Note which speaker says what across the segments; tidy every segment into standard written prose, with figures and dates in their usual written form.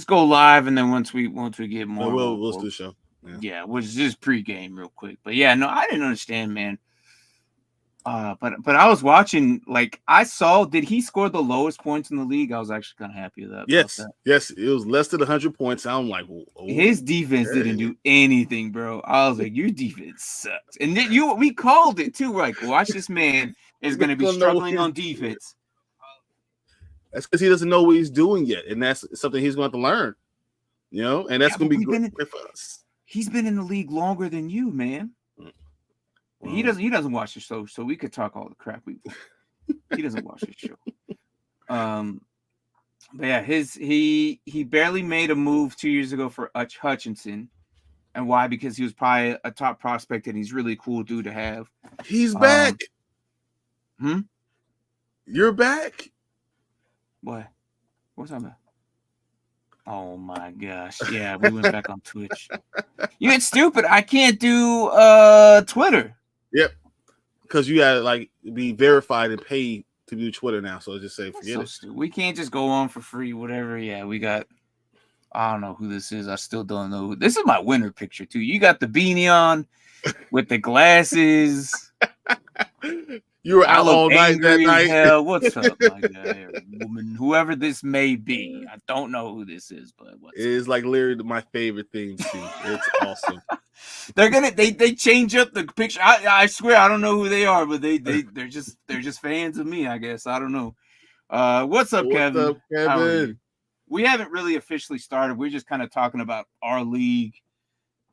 Speaker 1: just go live, and then once we get more,
Speaker 2: we'll do the show.
Speaker 1: Yeah, we'll just pregame real quick. But yeah, no, I didn't understand, man. But I was watching, like, I saw, did he score the lowest points in the league? I was actually kind of happy with that.
Speaker 2: Yes, it was less than 100 points. I'm like,
Speaker 1: his defense didn't do anything, bro. I was like, your defense sucks. And then we called it too. We're like, watch, this man is going to be struggling on defense.
Speaker 2: That's because he doesn't know what he's doing yet, and that's something he's going to have to learn. You know, and that's going to be great for us.
Speaker 1: He's been in the league longer than you, man. He doesn't watch the show, so we could talk all the crap we want. He doesn't watch the show. But yeah, he barely made a move 2 years ago for Hutchinson. And why? Because he was probably a top prospect, and he's really cool dude to have.
Speaker 2: He's back. You're back.
Speaker 1: What? What's that about? Oh my gosh. Yeah, we went back on Twitch. You ain't stupid. I can't do Twitter.
Speaker 2: Yep. Because you gotta like be verified and pay to do Twitter now. So just say forget it.
Speaker 1: Stupid. We can't just go on for free, whatever. Yeah, we got, I don't know who this is. I still don't know. This is my winter picture too. You got the beanie on with the glasses.
Speaker 2: You were out all night that night.
Speaker 1: Hell, what's up, my guy, woman, whoever this may be? I don't know who this is, but
Speaker 2: it is like literally my favorite thing to see. It's awesome.
Speaker 1: They change up the picture. I swear I don't know who they are, but they're just fans of me, I guess. I don't know. What's up, Kevin?
Speaker 2: What's up, Kevin?
Speaker 1: We haven't really officially started. We're just kind of talking about our league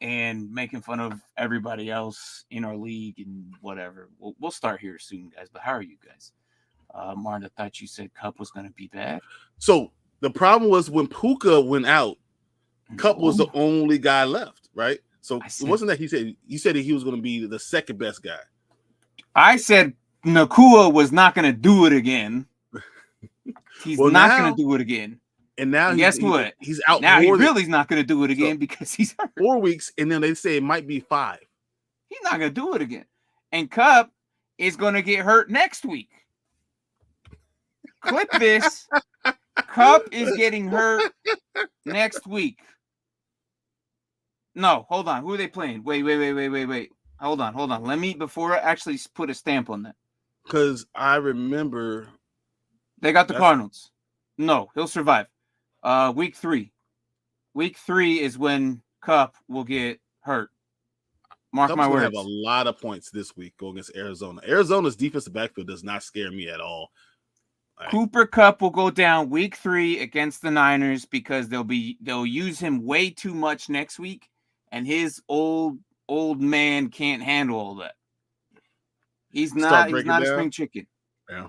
Speaker 1: and making fun of everybody else in our league and whatever. We'll start here soon, guys. But how are you guys? Martin, I thought you said Cup was going to be bad.
Speaker 2: So the problem was when Puka went out, Cup was the only guy left, right? So it wasn't that he said that he was going to be the second best guy.
Speaker 1: I said Nakua was not going to do it again. He's not going to do it again.
Speaker 2: And now
Speaker 1: guess what?
Speaker 2: He's out.
Speaker 1: Now he really's not going to do it again because he's hurt.
Speaker 2: 4 weeks, and then they say it might be 5.
Speaker 1: He's not going to do it again. And Cup is going to get hurt next week. Clip this. Cup is getting hurt next week. No, hold on. Who are they playing? Wait. Hold on. Let me, before I actually put a stamp on that.
Speaker 2: Because I remember.
Speaker 1: They got the Cardinals. No, he'll survive. Week 3. Week 3 is when Cup will get hurt. Mark my words.
Speaker 2: Have a lot of points this week going against Arizona. Arizona's defensive backfield does not scare me at all.
Speaker 1: Cooper Kupp will go down week 3 against the Niners because they'll use him way too much next week, and his old man can't handle all that. He's not a spring chicken.
Speaker 2: Yeah.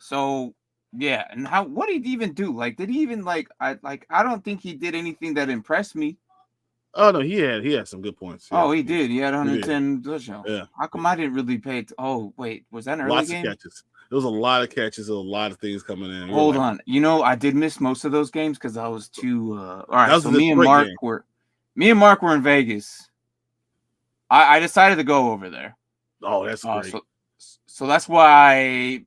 Speaker 1: So yeah, and what did he even do? Like, did he even I don't think he did anything that impressed me.
Speaker 2: Oh no, he had some good points.
Speaker 1: Yeah. Oh, he did. He had 110 touchdowns.
Speaker 2: Yeah.
Speaker 1: How come I didn't really pay? Oh wait, was that an early game?
Speaker 2: Lots of catches. There was a lot of catches, a lot of things coming in.
Speaker 1: Hold on. I did miss most of those games because I was too all right. So me and Mark were in Vegas. I decided to go over there.
Speaker 2: Oh, that's great.
Speaker 1: So that's why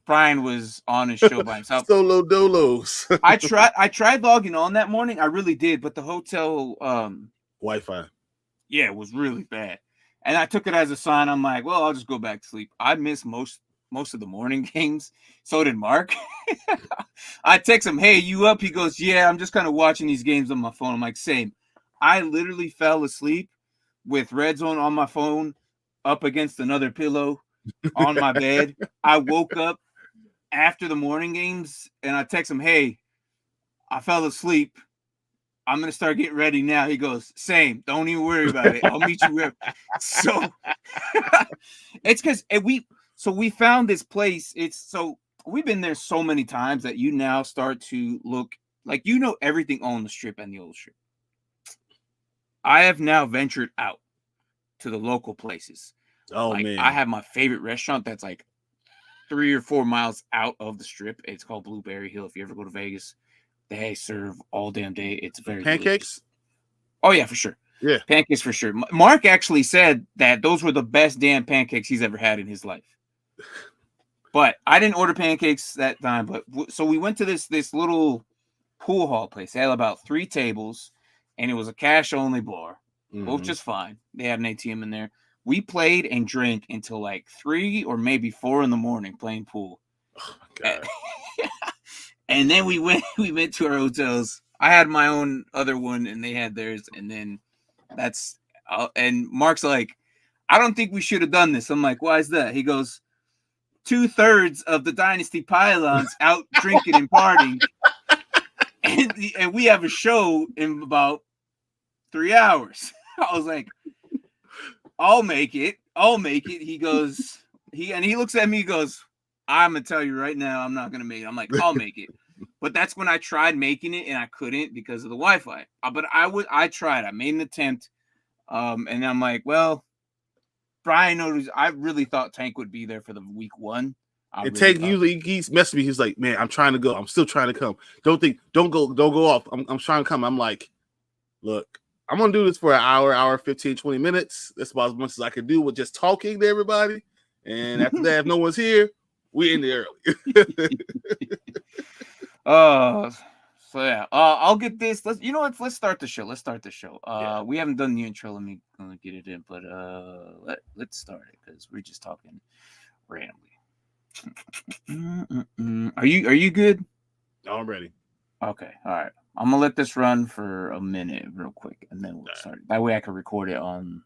Speaker 1: Bryan was on his show by himself.
Speaker 2: Solo dolos.
Speaker 1: I tried logging on that morning. I really did, but the hotel
Speaker 2: Wi-Fi.
Speaker 1: Yeah, it was really bad. And I took it as a sign. I'm like, well, I'll just go back to sleep. I missed most of the morning games. So did Mark. I text him, hey, you up? He goes, yeah, I'm just kind of watching these games on my phone. I'm like, same. I literally fell asleep with REDZONE on my phone up against another pillow on my bed. I woke up after the morning games and I text him, hey, I fell asleep. I'm going to start getting ready now. He goes, same. Don't even worry about it. I'll meet you where. So it's because we found this place. We've been there so many times that you now start to look like everything on the strip and the old strip. I have now ventured out to the local places.
Speaker 2: Oh, man.
Speaker 1: I have my favorite restaurant that's 3 or 4 miles out of the strip. It's called Blueberry Hill. If you ever go to Vegas, they serve all damn day. It's very
Speaker 2: pancakes.
Speaker 1: Delicious. Oh, yeah, for sure.
Speaker 2: Yeah.
Speaker 1: Pancakes for sure. Mark actually said that those were the best damn pancakes he's ever had in his life. But I didn't order pancakes that time. But so we went to this little pool hall place. They had about 3 tables, and it was a cash-only bar, which is fine. They had an ATM in there. We played and drank until like 3 or maybe 4 in the morning playing pool.
Speaker 2: Oh my God.
Speaker 1: And then we went to our hotels. I had my own other one, and they had theirs. And then and Mark's like, I don't think we should have done this. I'm like, why is that? He goes, 2/3 of the Dynasty pylons out drinking and partying. And we have a show in about 3 hours. I was like, I'll make it. He goes, he looks at me, he goes, I'm gonna tell you right now, I'm not gonna make it. I'm like, I'll make it. But that's when I tried making it and I couldn't because of the Wi-Fi. But I tried. I made an attempt. And I'm like, well, Brian noticed. I really thought Tank would be there for the week 1.
Speaker 2: And Tank usually he's messing me. He's like, man, I'm trying to go. I'm still trying to come. Don't go off. I'm trying to come. I'm like, look, I'm gonna do this for an hour, 15, 20 minutes. That's about as much as I can do with just talking to everybody. And after that, if no one's here, we end it early.
Speaker 1: So yeah, I'll get this. Let's start the show.
Speaker 2: Yeah.
Speaker 1: We haven't done the intro. Let me get it in, but let's start it because we're just talking randomly. Are you good?
Speaker 2: I'm ready.
Speaker 1: Okay, all right. I'm gonna let this run for a minute, real quick, and then we'll start. That way, I can record it on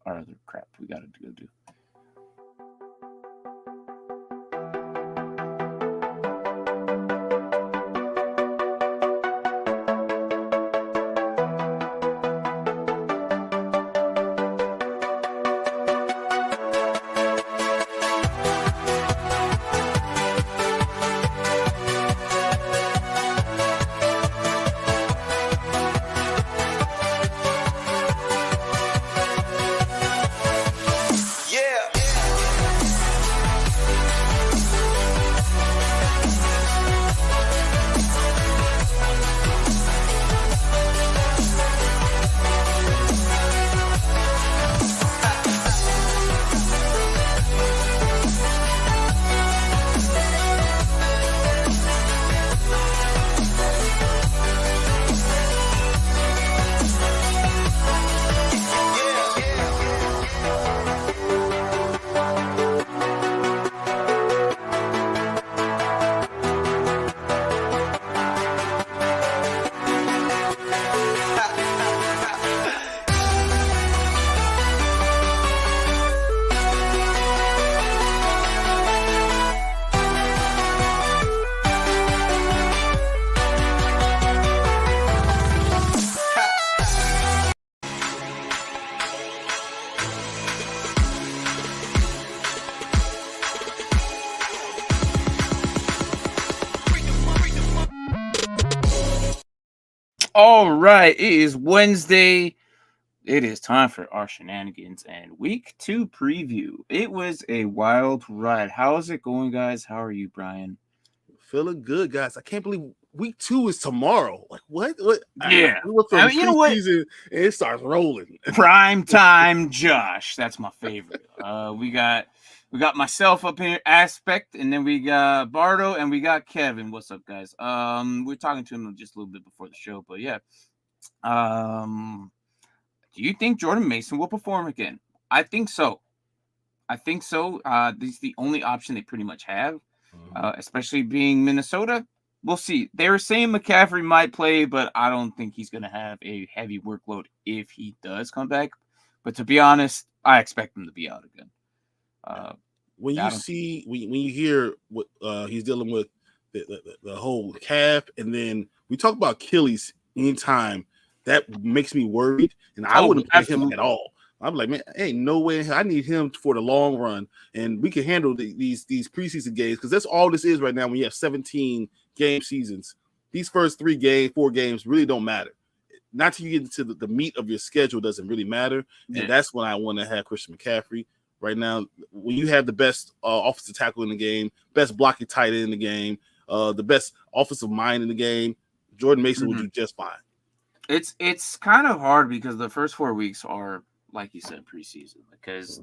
Speaker 1: our other crap we gotta go do. All right, it is Wednesday. It is time for our shenanigans and week 2 preview. It was a wild ride. How is it going, guys? How are you, Brian?
Speaker 2: Feeling good, guys. I can't believe week 2 is tomorrow. Like what?
Speaker 1: Yeah.
Speaker 2: You know what? And it starts rolling.
Speaker 1: Prime time, Josh. That's my favorite. We got myself up here, Aspect, and then we got Bardo, and we got Kevin. What's up, guys? We're talking to him just a little bit before the show, but yeah. Do you think Jordan Mason will perform again? I think so. This is the only option they pretty much have, especially being Minnesota. We'll see. They were saying McCaffrey might play, but I don't think he's going to have a heavy workload if he does come back. But to be honest, I expect him to be out again.
Speaker 2: When you hear what he's dealing with, the whole calf, and then we talk about Achilles anytime, that makes me worried, and I wouldn't play him at all. I'm like, man, ain't no way. I need him for the long run, and we can handle these preseason games because that's all this is right now. When you have 17 game seasons, these first 4 games really don't matter. Not till you get into the meat of your schedule doesn't really matter, and that's when I want to have Christian McCaffrey. Right now, when you have the best offensive tackle in the game, best blocking tight end in the game, the best offensive mind in the game, Jordan Mason will do just fine.
Speaker 1: It's kind of hard because the first 4 weeks are, like you said, preseason. Because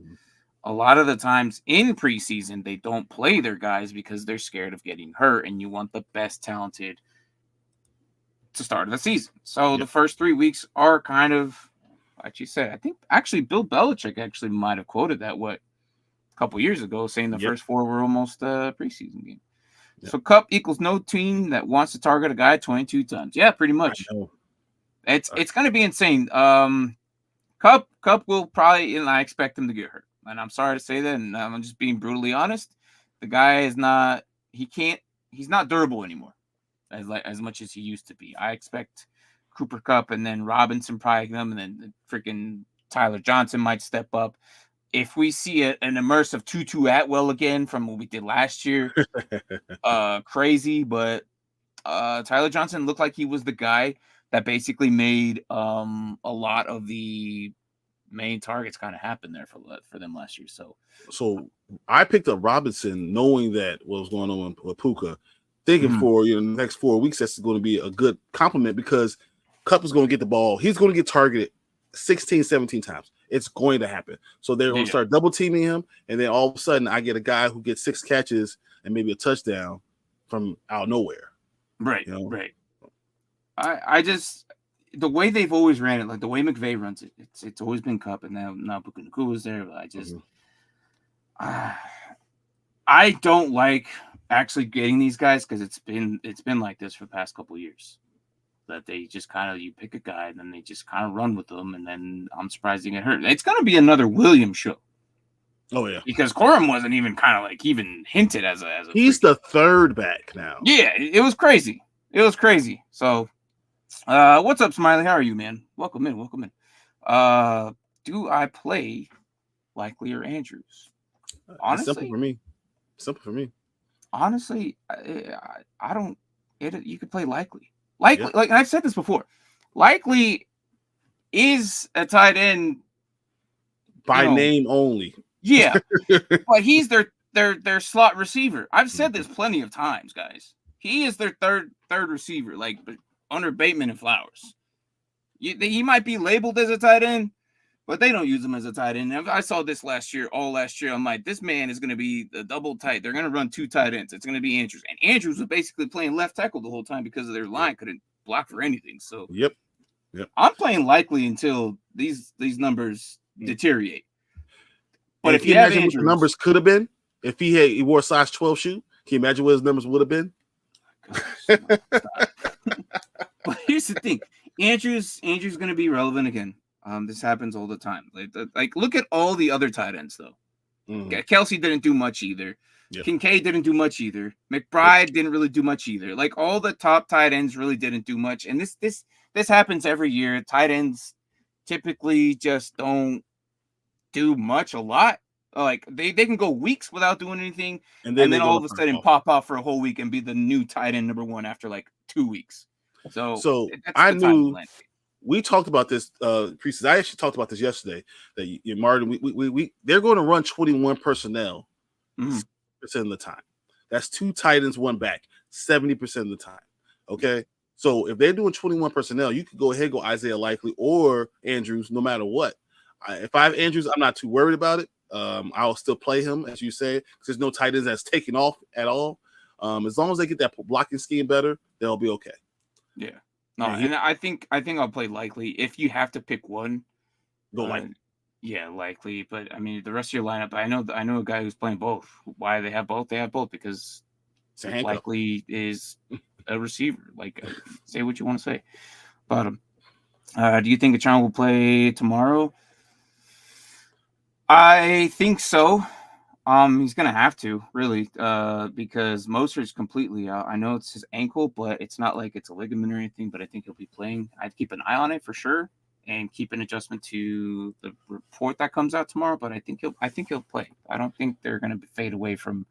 Speaker 1: a lot of the times in preseason, they don't play their guys because they're scared of getting hurt, and you want the best talented to start of the season. So
Speaker 2: Yep.
Speaker 1: the first 3 weeks are kind of, like you said, I think actually Bill Belichick actually might have quoted that a couple years ago, saying the first 4 were almost a preseason game. Yep. So Cup equals no team that wants to target a guy 22 times. Yeah, pretty much. It's going to be insane. Cup will probably, and I expect him to get hurt. And I'm sorry to say that, and I'm just being brutally honest. The guy is not. He's not durable anymore, as much as he used to be. I expect Cooper Kupp and then Robinson probably them, and then freaking Tyler Johnson might step up. If we see an immersive Tutu Atwell again from what we did last year, crazy. But Tyler Johnson looked like he was the guy that basically made a lot of the main targets kind of happen there for them last year.
Speaker 2: So I picked up Robinson knowing that what was going on with Puka, thinking for the next 4 weeks that's going to be a good compliment because Kupp is going to get the ball. He's going to get targeted 16, 17 times. It's going to happen. So they're going to start double teaming him, and then all of a sudden I get a guy who gets 6 catches and maybe a touchdown from out of nowhere.
Speaker 1: Right, right. I just the way they've always ran it, like the way McVay runs it, it's always been Kupp, and now Puka Nacua was there. But I just I don't like actually getting these guys because it's been like this for the past couple of years. That they just kind of, you pick a guy and then they just kind of run with them, and then I'm surprised they get hurt. It's going to be another Williams show.
Speaker 2: Oh yeah,
Speaker 1: because Corum wasn't even kind of like even hinted as a.
Speaker 2: He's the third back now.
Speaker 1: Yeah, it was crazy. It was crazy. So, what's up, Smiley? How are you, man? Welcome in. Welcome in. Do I play Likely or Andrews? Honestly,
Speaker 2: simple for me. Simple for me.
Speaker 1: Honestly, I don't. You could play Likely. Likely, like I've said this before, Likely is a tight end
Speaker 2: by name only.
Speaker 1: Yeah, but he's their slot receiver. I've said this plenty of times, guys. He is their third receiver, like under Bateman and Flowers. He might be labeled as a tight end, but they don't use him as a tight end. I saw this last year. I'm like, this man is going to be the double tight. They're going to run 2 tight ends. It's going to be Andrews. And Andrews was basically playing left tackle the whole time because of their line couldn't block for anything. So
Speaker 2: yep.
Speaker 1: I'm playing Likely until these numbers deteriorate. But if you
Speaker 2: imagine
Speaker 1: Andrews,
Speaker 2: what the numbers could have been if he wore a size 12 shoe, can you imagine what his numbers would have been?
Speaker 1: But here's the thing. Andrew's going to be relevant again. This happens all the time. Like look at all the other tight ends though. Kelsey didn't do much either. Yep. Kincaid didn't do much either. McBride didn't really do much either. Like all the top tight ends really didn't do much. And this happens every year. Tight ends typically just don't do much a lot. Like they can go weeks without doing anything, and then all of a sudden pop out for a whole week and be the new tight end number 1 after like 2 weeks. So
Speaker 2: I knew we talked about this preseason. I actually talked about this yesterday. That Martin, we they're going to run 21 personnel 70% of the time. That's 2 tight ends, 1 back, 70% of the time. Okay, so if they're doing 21 personnel, you could go ahead and go Isaiah Likely or Andrews, no matter what. If I have Andrews, I'm not too worried about it. I'll still play him, as you say, because there's no tight ends that's taking off at all. As long as they get that blocking scheme better, they'll be okay.
Speaker 1: Yeah. No, and I think I'll play Likely. If you have to pick one,
Speaker 2: go Likely.
Speaker 1: Yeah, Likely. But I mean, the rest of your lineup, I know a guy who's playing both. Why they have both? They have both because Likely is a receiver. Like, say what you want to say about him. Do you think Achane will play tomorrow? I think so. He's gonna have to really, because Mostert's completely out. I know it's his ankle, but it's not like it's a ligament or anything. But I think he'll be playing. I'd keep an eye on it for sure, and keep an adjustment to the report that comes out tomorrow. But I think he'll play. I don't think they're gonna fade away from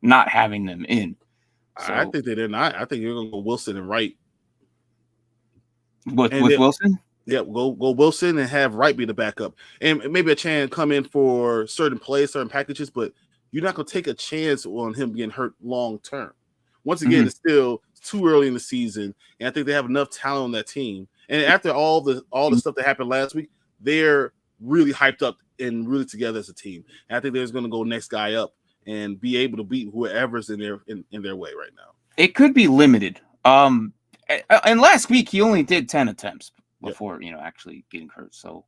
Speaker 1: not having them in. So,
Speaker 2: I think they're not. I think you're gonna go Wilson and Wright.
Speaker 1: With Wilson?
Speaker 2: Yeah, go Wilson and have Wright be the backup, and maybe Achane come in for certain plays, certain packages, but you're not going to take a chance on him getting hurt long term. Once again, it's still too early in the season, and I think they have enough talent on that team. And after all the stuff that happened last week, they're really hyped up and really together as a team. And I think they're going to go next guy up and be able to beat whoever's in their way right now.
Speaker 1: It could be limited. And last week he only did 10 attempts before actually getting hurt. So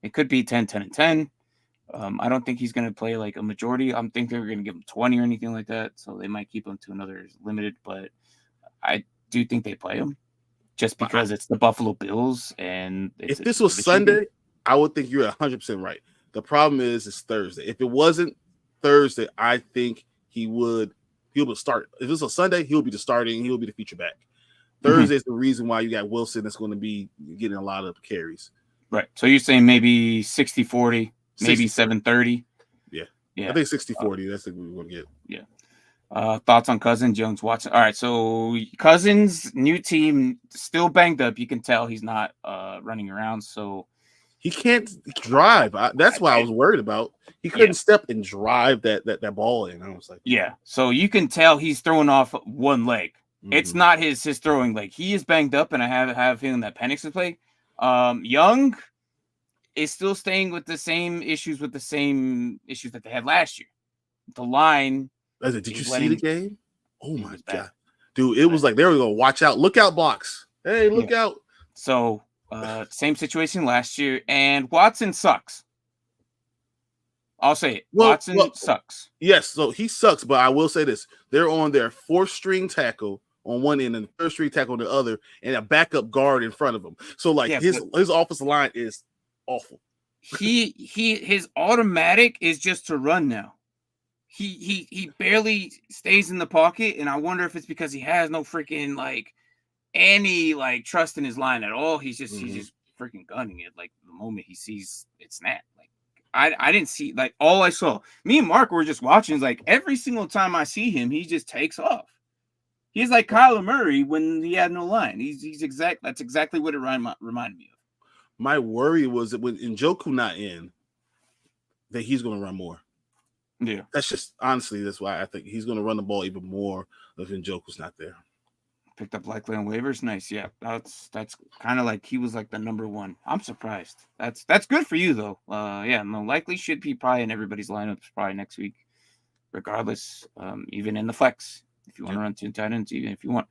Speaker 1: it could be 10, 10, and 10. I don't think he's going to play like a majority. I think they're going to give him 20 or anything like that. So they might keep him to another limited. But I do think they play him just because it's the Buffalo Bills. And
Speaker 2: if this was Sunday, I would think you're 100% right. The problem is it's Thursday. If it wasn't Thursday, I think he'll start. If it's a Sunday, he'll be the starting. He'll be the feature back. Thursday is the reason why you got Wilson that's going to be getting a lot of carries.
Speaker 1: Right. So you're saying maybe 60-40, maybe 7-30?
Speaker 2: Yeah. I think 60-40. That's what we're going to get.
Speaker 1: Yeah. Thoughts on Cousins, Jones, Watson? All right. So Cousins, new team, still banged up. You can tell he's not running around. So
Speaker 2: he can't drive. That's why I was worried about. He couldn't step and drive that ball in. I was like,
Speaker 1: yeah. So you can tell he's throwing off one leg. Mm-hmm. It's not his throwing leg. He is banged up, and I have a feeling that Penix will play. Young is still staying with the same issues that they had last year. The line.
Speaker 2: Did you see the game? Oh my God, dude! It was like they were going to watch out, look out blocks. Hey, look out!
Speaker 1: So same situation last year, and Watson sucks. I'll say it. Watson sucks.
Speaker 2: Yes, so he sucks, but I will say this: they're on their fourth string tackle on one end and the third string tackle on the other, and a backup guard in front of him. So like his offensive line is awful.
Speaker 1: His automatic is just to run now. He barely stays in the pocket, and I wonder if it's because he has no freaking any trust in his line at all. He's just freaking gunning it. Like the moment he sees it snap. Like I didn't see all I saw. Me and Mark were just watching. It's like every single time I see him, he just takes off. He's like Kyler Murray when he had no line. That's exactly what it reminded me of.
Speaker 2: My worry was that when Njoku not in, that he's going to run more.
Speaker 1: Yeah,
Speaker 2: that's just honestly that's why I think he's going to run the ball even more if Njoku's not there.
Speaker 1: Picked up likely on waivers. Nice, yeah. That's kind of like he was like the number one. I'm surprised. That's good for you though. No, likely should be probably in everybody's lineups probably next week, regardless. Even in the flex. If you want to run 2 tight ends, even if you want.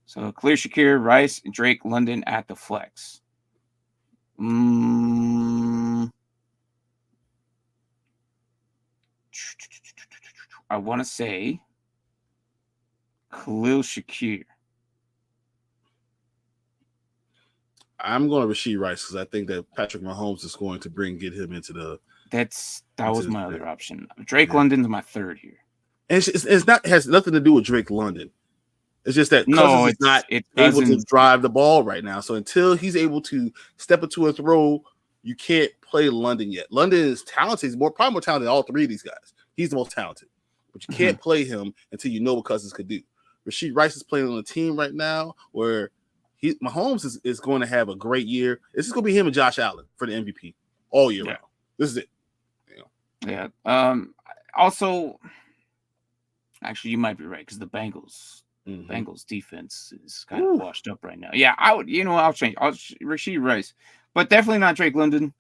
Speaker 1: So clear Shakir, Rice, Drake, London at the flex. I want to say Khalil Shakir.
Speaker 2: I'm going to Rashee Rice because I think that Patrick Mahomes is going to get him into the.
Speaker 1: That was my other option. Drake London's my third here.
Speaker 2: And it has nothing to do with Drake London. It's just that Cousins is not able to drive the ball right now. So until he's able to step into a throw, you can't play London yet. London is talented. He's probably more talented than all three of these guys. He's the most talented. But you can't play him until you know what Cousins could do. Rashee Rice is playing on a team right now where Mahomes is going to have a great year. This is going to be him and Josh Allen for the MVP all year round. This is it.
Speaker 1: Yeah. Also, actually, you might be right because the Bengals defense is kind of washed up right now. Yeah, I would. I'll change. Rashee Rice, but definitely not Drake London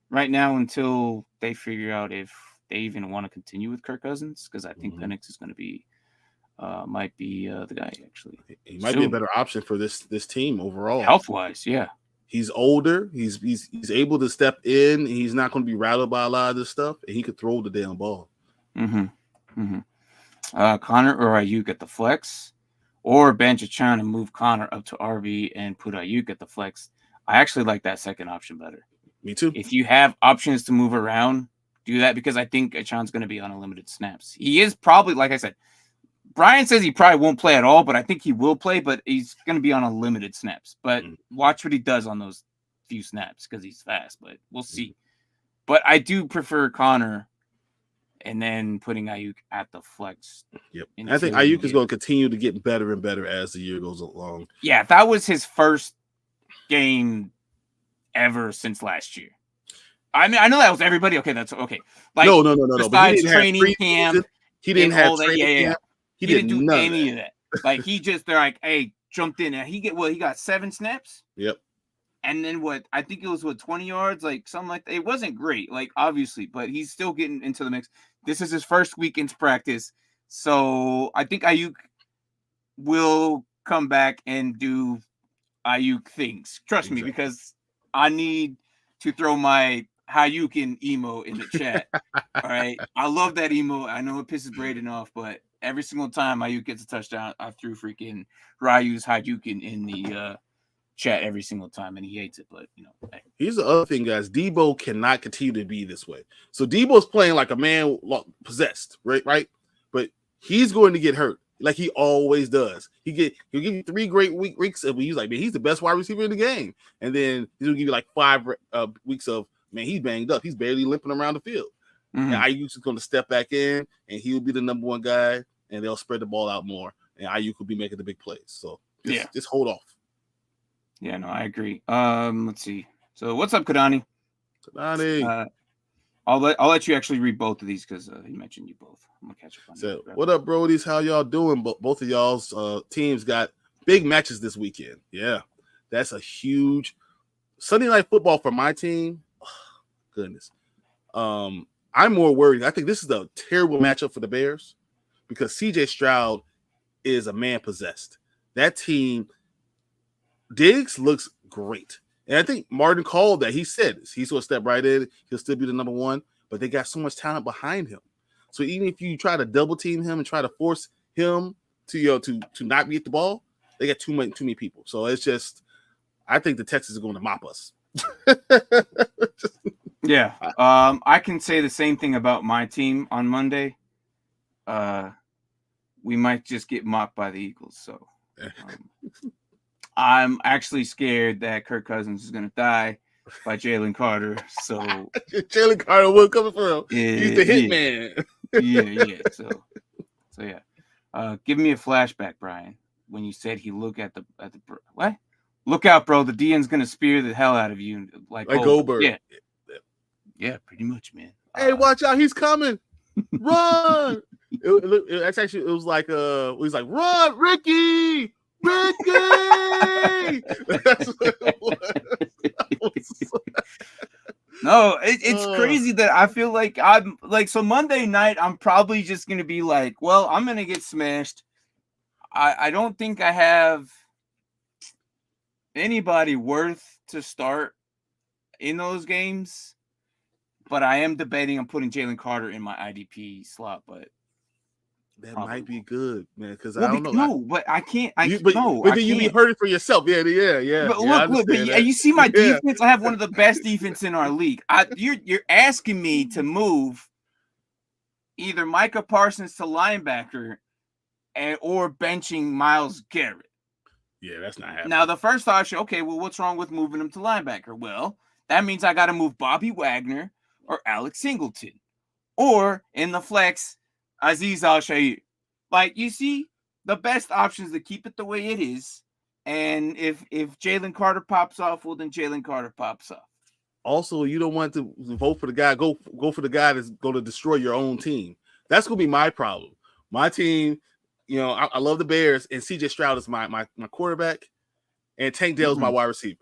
Speaker 1: right now until they figure out if they even want to continue with Kirk Cousins because I think Penix is going to be might be the guy actually.
Speaker 2: He might be a better option for this team overall.
Speaker 1: Health wise, yeah.
Speaker 2: He's older. He's able to step in. He's not going to be rattled by a lot of this stuff, and he could throw the damn ball.
Speaker 1: Connor or Ayuk at the flex, or bench Chan and move Connor up to RB and put Ayuk at the flex. I actually like that second option better.
Speaker 2: Me too.
Speaker 1: If you have options to move around, do that because I think Achan's going to be on unlimited snaps. He is probably, like I said, Brian says he probably won't play at all, but I think he will play, but he's going to be on unlimited snaps. But watch what he does on those few snaps because he's fast, but we'll see. But I do prefer Connor and then putting Ayuk at the flex.
Speaker 2: Yep. I think Ayuk is going to continue to get better and better as the year goes along.
Speaker 1: Yeah, that was his first game ever since last year. I mean, I know that was everybody. Okay, that's okay.
Speaker 2: Like, no.
Speaker 1: Besides training camp,
Speaker 2: he didn't have training camp.
Speaker 1: He didn't do any of that. Like they're like, hey, jumped in and he got 7 snaps.
Speaker 2: Yep.
Speaker 1: And then I think it was 20 yards, like something like that. It wasn't great, like obviously, but he's still getting into the mix. This is his first week into practice. So I think Ayuk will come back and do Ayuk things. Trust me, because I need to throw my Hayukin emo in the chat. All right. I love that emo. I know it pisses Braden off, but every single time Ayuk gets a touchdown, I threw freaking Ryu's Hayukin in the chat every single time, and he hates it. But hey.
Speaker 2: Here's the other thing, guys. Debo cannot continue to be this way. So Debo's playing like a man possessed, right? But he's going to get hurt, like he always does. He'll give you 3 great weeks of he's like, man, he's the best wide receiver in the game, and then he's gonna give you like 5 weeks of, man, he's banged up, he's barely limping around the field. And Ayuk is going to step back in, and he'll be the number 1 guy, and they'll spread the ball out more, and Ayuk will be making the big plays. So just hold off.
Speaker 1: Yeah, no, I agree. Let's see. So what's up, Kadani? I'll let you actually read both of these because he mentioned you both. I'm gonna catch up on
Speaker 2: that. What up, Brodies? How y'all doing? Both of y'all's teams got big matches this weekend. Yeah, that's a huge Sunday night football for my team. Oh, goodness. I'm more worried. I think this is a terrible matchup for the Bears because CJ Stroud is a man possessed. That team, Diggs looks great. And I think Martin called that. He said he's going to step right in. He'll still be the number 1, but they got so much talent behind him. So even if you try to double team him and try to force him to not get the ball, they got too many people. So it's just, I think the Texans are going to mop us.
Speaker 1: Yeah. I can say the same thing about my team on Monday. We might just get mocked by the Eagles. So I'm actually scared that Kirk Cousins is going to die by Jalen Carter. So
Speaker 2: Jalen Carter will come for him. He's the hitman.
Speaker 1: Yeah. So yeah. Give me a flashback, Brian, when you said he look at the what? Look out, bro. The DN's going to spear the hell out of you. Like
Speaker 2: Goldberg.
Speaker 1: Yeah, pretty much, man.
Speaker 2: Hey, watch out. He's coming. Run. It was like, he's like, run, Ricky. That's what it was.
Speaker 1: No, it's crazy that I feel like I'm like, so Monday night, I'm probably just going to be like, well, I'm going to get smashed. I don't think I have anybody worth to start in those games, but I am debating on putting Jalen Carter in my IDP slot, but
Speaker 2: that might be good, man, because
Speaker 1: I
Speaker 2: don't know.
Speaker 1: No, but I can't.
Speaker 2: But then you be hurting for yourself. Yeah.
Speaker 1: But look, but you see my defense? I have one of the best defense in our league. You're asking me to move either Micah Parsons to linebacker or benching Myles Garrett.
Speaker 2: Yeah, that's not happening.
Speaker 1: Now, the first option, okay, well, what's wrong with moving him to linebacker? Well, that means I got to move Bobby Wagner or Alex Singleton. Or, in the flex, Azeez Al-Shaair. Like, you see, the best option is to keep it the way it is. And if Jalen Carter pops off, well, then Jalen Carter pops off.
Speaker 2: Also, you don't want to vote for the guy. Go for the guy that's going to destroy your own team. That's going to be my problem. My team, I love the Bears, and CJ Stroud is my quarterback, and Tank Dell's my wide receiver.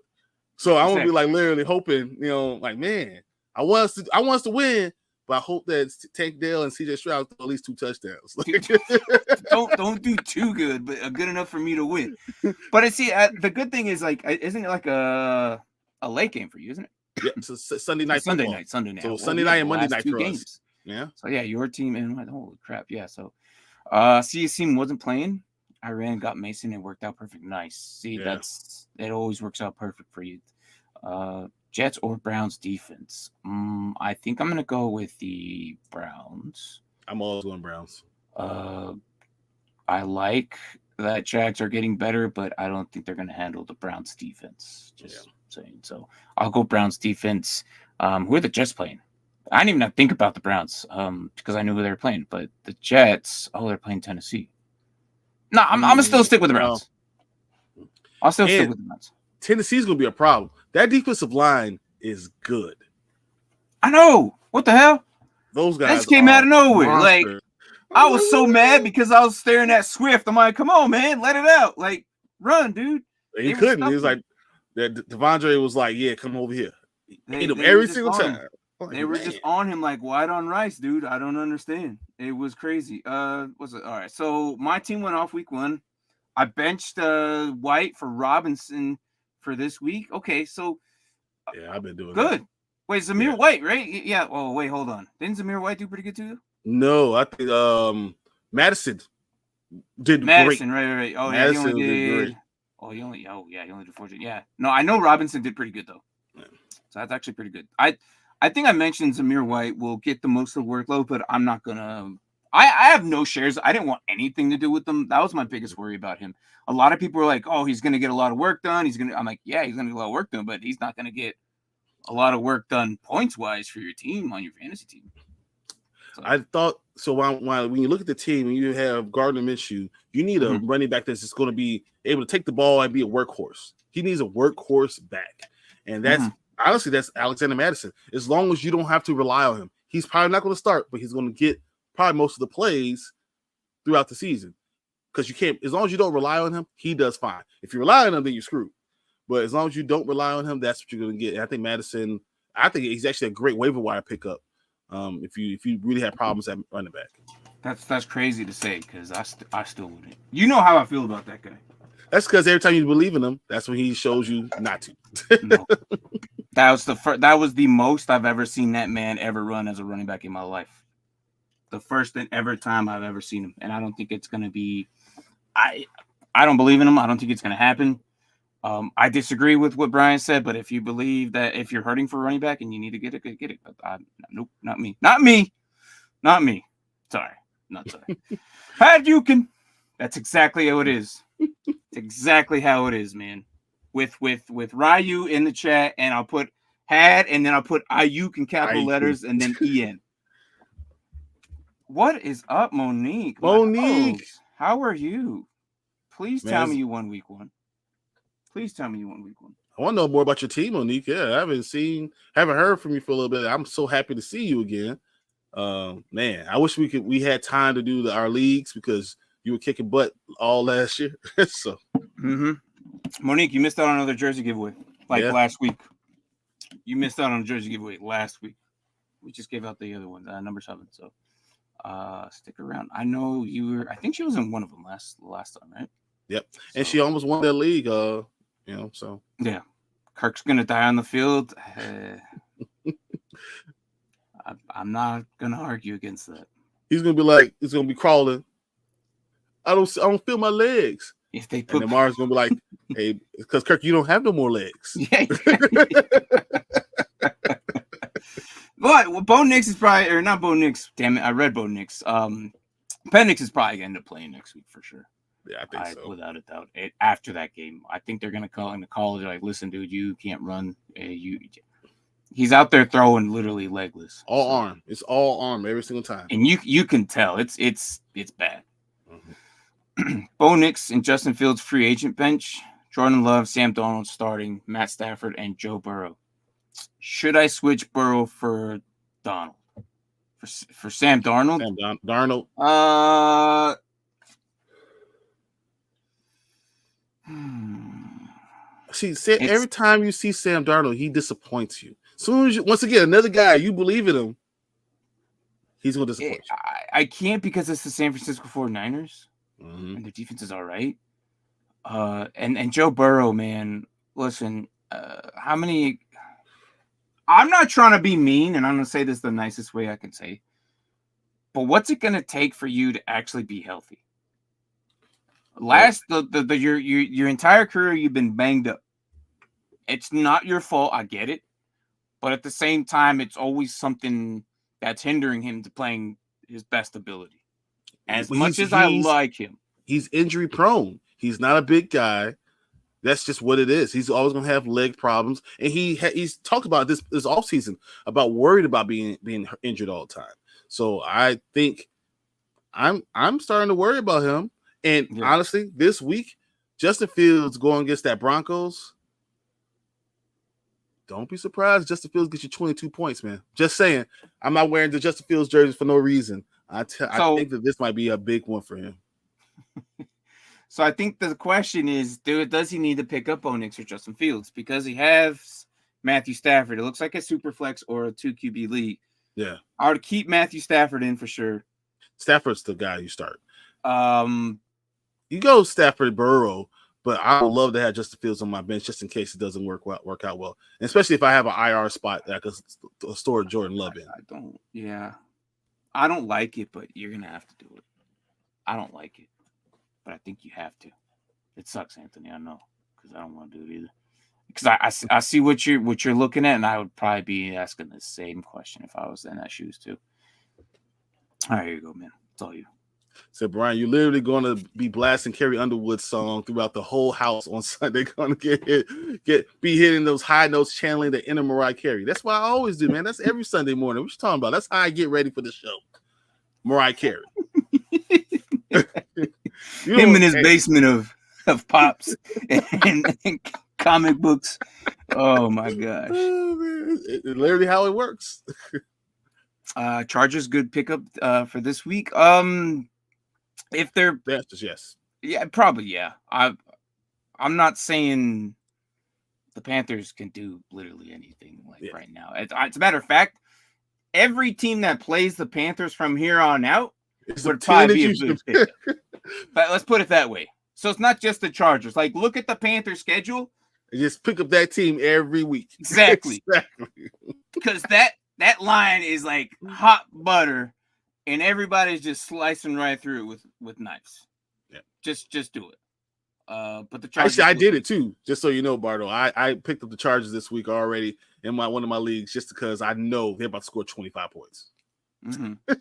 Speaker 2: So I want to be like literally hoping, like, man, I want us to win, but I hope that Tank Dell and CJ Stroud throw at least 2 touchdowns.
Speaker 1: don't do too good, but good enough for me to win. But the good thing is, like, isn't it like a late game for you, isn't it?
Speaker 2: Yeah, it's a Sunday night.
Speaker 1: Sunday night.
Speaker 2: So Sunday night and Monday night for
Speaker 1: games.
Speaker 2: Us. Yeah.
Speaker 1: So yeah, your team and holy crap, yeah. So CS team wasn't playing. I ran, got Mason, and worked out perfect. Nice. See, it always works out perfect for you. Jets or Browns defense. I think I'm gonna go with the Browns.
Speaker 2: I'm always going Browns.
Speaker 1: I like that Jags are getting better, but I don't think they're gonna handle the Browns defense. Just saying. So I'll go Browns defense. Who are the Jets playing? I didn't even think about the Browns because I knew who they were playing. But the Jets, they're playing Tennessee. No, I'm gonna still stick with the Browns. I'll still stick with the Browns.
Speaker 2: Tennessee's gonna be a problem. That defensive line is good.
Speaker 1: I know. What the hell?
Speaker 2: Those guys
Speaker 1: just came out of nowhere.
Speaker 2: Monster.
Speaker 1: Like, I was so mad because I was staring at Swift. I'm like, come on, man, let it out. Like, run, dude.
Speaker 2: He couldn't. He was like, Devondre was like, yeah, come over here. Hit him every single time.
Speaker 1: They were just on him like white on rice, dude. I don't understand. It was crazy. Was it all right? So my team went off week 1. I benched White for Robinson for this week. Okay, so
Speaker 2: Yeah, I've been doing
Speaker 1: good.
Speaker 2: that.
Speaker 1: Wait, Zamir White, right? Yeah. Oh, wait, hold on. Didn't Zamir White do pretty good too?
Speaker 2: No, I think Madison did
Speaker 1: Madison,
Speaker 2: great.
Speaker 1: right. Oh, yeah, he
Speaker 2: Madison
Speaker 1: only
Speaker 2: did great.
Speaker 1: he only did 14. Yeah. No, I know Robinson did pretty good though.
Speaker 2: Yeah.
Speaker 1: So that's actually pretty good. I think I mentioned Zamir White will get the most of the workload, but I'm not gonna. I have no shares. I didn't want anything to do with them. That was my biggest worry about him. A lot of people were like, "Oh, he's gonna get a lot of work done. I'm like, yeah, he's gonna get a lot of work done, but he's not gonna get a lot of work done points wise for your team on your fantasy team."
Speaker 2: So, I thought so. When you look at the team and you have Gardner Minshew, you need a running back that's just going to be able to take the ball and be a workhorse. He needs a workhorse back, and that's honestly that's Alexander Madison. As long as you don't have to rely on him, he's probably not going to start, but he's going to get probably most of the plays throughout the season because you can't. As long as you don't rely on him, he does fine. If you rely on him, then you're screwed. But as long as you don't rely on him, that's what you're going to get. And I think Madison. I think he's actually a great waiver wire pickup. If you really have problems at running back.
Speaker 1: That's crazy to say because I still wouldn't. You know how I feel about that guy.
Speaker 2: That's because every time you believe in him, that's when he shows you not to.
Speaker 1: No. That was the most I've ever seen that man ever run as a running back in my life. The first and ever time I've ever seen him, and I don't think it's gonna be. I don't believe in him. I don't think it's gonna happen. I disagree with what Brian said, but if you believe that if you're hurting for a running back and you need to get it, get it. But nope, not me. Sorry, not sorry. Had you can. That's exactly how it is. It's exactly how it is, man. With Ryu in the chat, and I'll put had, and then I'll put Ayuk in capital letters, and then En. What is up, Monique?
Speaker 2: Monique,
Speaker 1: how are you? Please tell me you won week 1. Please tell me you won week 1.
Speaker 2: I want to know more about your team, Monique. Yeah, I haven't heard from you for a little bit. I'm so happy to see you again. Man, I wish we had time to do our leagues because you were kicking butt all last year. So,
Speaker 1: Monique, you missed out on another jersey giveaway last week. You missed out on a jersey giveaway last week. We just gave out the other one, number 7. So, stick around. I know you were. I think she was in one of them last time, right?
Speaker 2: Yep, and she almost won that league. So
Speaker 1: yeah, Kirk's gonna die on the field. I'm not gonna argue against that.
Speaker 2: He's gonna be crawling. I don't feel my legs.
Speaker 1: If they put,
Speaker 2: and then Mars gonna be like, hey, because Kirk, you don't have no more legs.
Speaker 1: Yeah. But Bo Nix is probably, or not Bo Nix. Damn it, I read Bo Nix. Penix is probably gonna end up playing next week for sure.
Speaker 2: Yeah, I think so.
Speaker 1: Without a doubt. After that game, I think they're going to call in the college like, listen, dude, you can't run. He's out there throwing literally legless.
Speaker 2: Arm. It's all arm every single time.
Speaker 1: And you can tell it's bad. Bo Nix and Justin Fields free agent bench. Jordan Love, Sam Darnold starting, Matt Stafford, and Joe Burrow. Should I switch Burrow for Donald? For Sam Darnold?
Speaker 2: Darnold. See, every time you see Sam Darnold, he disappoints you. Soon as once again, another guy, you believe in him, he's going to disappoint you.
Speaker 1: I can't because it's the San Francisco 49ers, and their defense is all right. And Joe Burrow, man, listen, how many? I'm not trying to be mean, and I'm going to say this the nicest way I can say, but what's it going to take for you to actually be healthy? Your entire career you've been banged up. It's not your fault, I get it, but at the same time, it's always something that's hindering him to playing his best ability. As much as I like him,
Speaker 2: he's injury prone. He's not a big guy. That's just what it is. He's always going to have leg problems, and he's talked about this offseason about worried about being injured all the time. So I think I'm starting to worry about him. And honestly, this week, Justin Fields going against that Broncos. Don't be surprised. Justin Fields gets you 22 points, man. Just saying. I'm not wearing the Justin Fields jersey for no reason. I think that this might be a big one for him.
Speaker 1: So I think the question is, does he need to pick up Bo Nix or Justin Fields? Because he has Matthew Stafford. It looks like a super flex or a 2 QB league.
Speaker 2: Yeah.
Speaker 1: I would keep Matthew Stafford in for sure.
Speaker 2: Stafford's the guy you start. You go Stafford, Burrow, but I would love to have Justin Fields on my bench just in case it doesn't work out well, and especially if I have an IR spot that I could store Jordan Love in.
Speaker 1: I don't like it, but you're gonna have to do it. I don't like it, but I think you have to. It sucks, Anthony. I know, because I don't want to do it either. Because I see what you're looking at, and I would probably be asking the same question if I was in that shoes too. All right, here you go, man. It's all you.
Speaker 2: So, Brian, you're literally going to be blasting Carrie Underwood's song throughout the whole house on Sunday. Going to be hitting those high notes, channeling the inner Mariah Carey. That's what I always do, man. That's every Sunday morning. What you talking about? That's how I get ready for the show. Mariah Carey.
Speaker 1: Him in his basement of pops and comic books. Oh my gosh!
Speaker 2: Oh, man. It's literally how it works.
Speaker 1: Chargers good pickup for this week. If they're
Speaker 2: yes,
Speaker 1: yeah, probably yeah. I'm not saying the Panthers can do literally anything right now. It's a matter of fact, every team that plays the Panthers from here on out would probably be a good pick. But let's put it that way. So it's not just the Chargers. Like, look at the Panthers schedule.
Speaker 2: Just pick up that team every week.
Speaker 1: Exactly. Because that line is like hot butter, and everybody's just slicing right through it with knives.
Speaker 2: Yeah.
Speaker 1: Just do it. But the Chargers.
Speaker 2: Actually, I did it too. Just so you know, Bardo, I picked up the Chargers this week already in one of my leagues, just because I know they're about to score 25 points.
Speaker 1: Mm-hmm.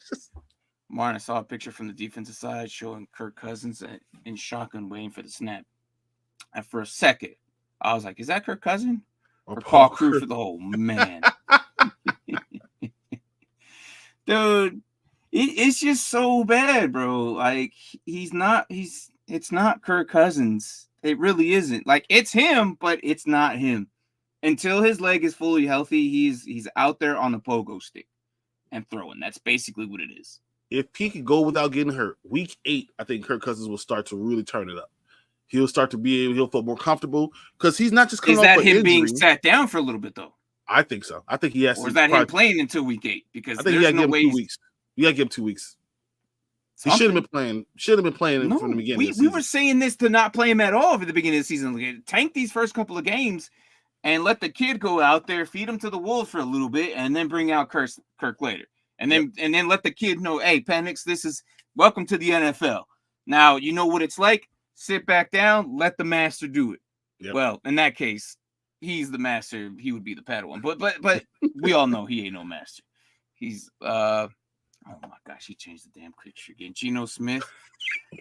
Speaker 1: Martin, I saw a picture from the defensive side showing Kirk Cousins in shotgun waiting for the snap. And for a second, I was like, is that Kirk Cousins? Or Paul Crufer? Oh, man. Dude, it's just so bad, bro. Like, it's not Kirk Cousins. It really isn't. Like, it's him, but it's not him. Until his leg is fully healthy, he's out there on the pogo stick and throwing. That's basically what it is.
Speaker 2: If he could go without getting hurt, week 8, I think Kirk Cousins will start to really turn it up. He'll start to he'll feel more comfortable because he's not just coming off an injury. Is that him
Speaker 1: being sat down for a little bit, though?
Speaker 2: I think so. I think he has to.
Speaker 1: Or is that him playing until week 8? Because
Speaker 2: I think you got to give him 2 weeks. You got to give him 2 weeks. He should have been playing. From the beginning.
Speaker 1: We were saying this to not play him at all for the beginning of the season. Tank these first couple of games and let the kid go out there, feed him to the wolves for a little bit, and then bring out Kirk later. And then let the kid know, hey, Penix, this is welcome to the NFL. Now, you know what it's like. Sit back down, let the master do it. Yep. Well, in that case, he's the master. He would be the Padawan. But we all know he ain't no master. He's oh my gosh, he changed the damn picture again. Geno Smith,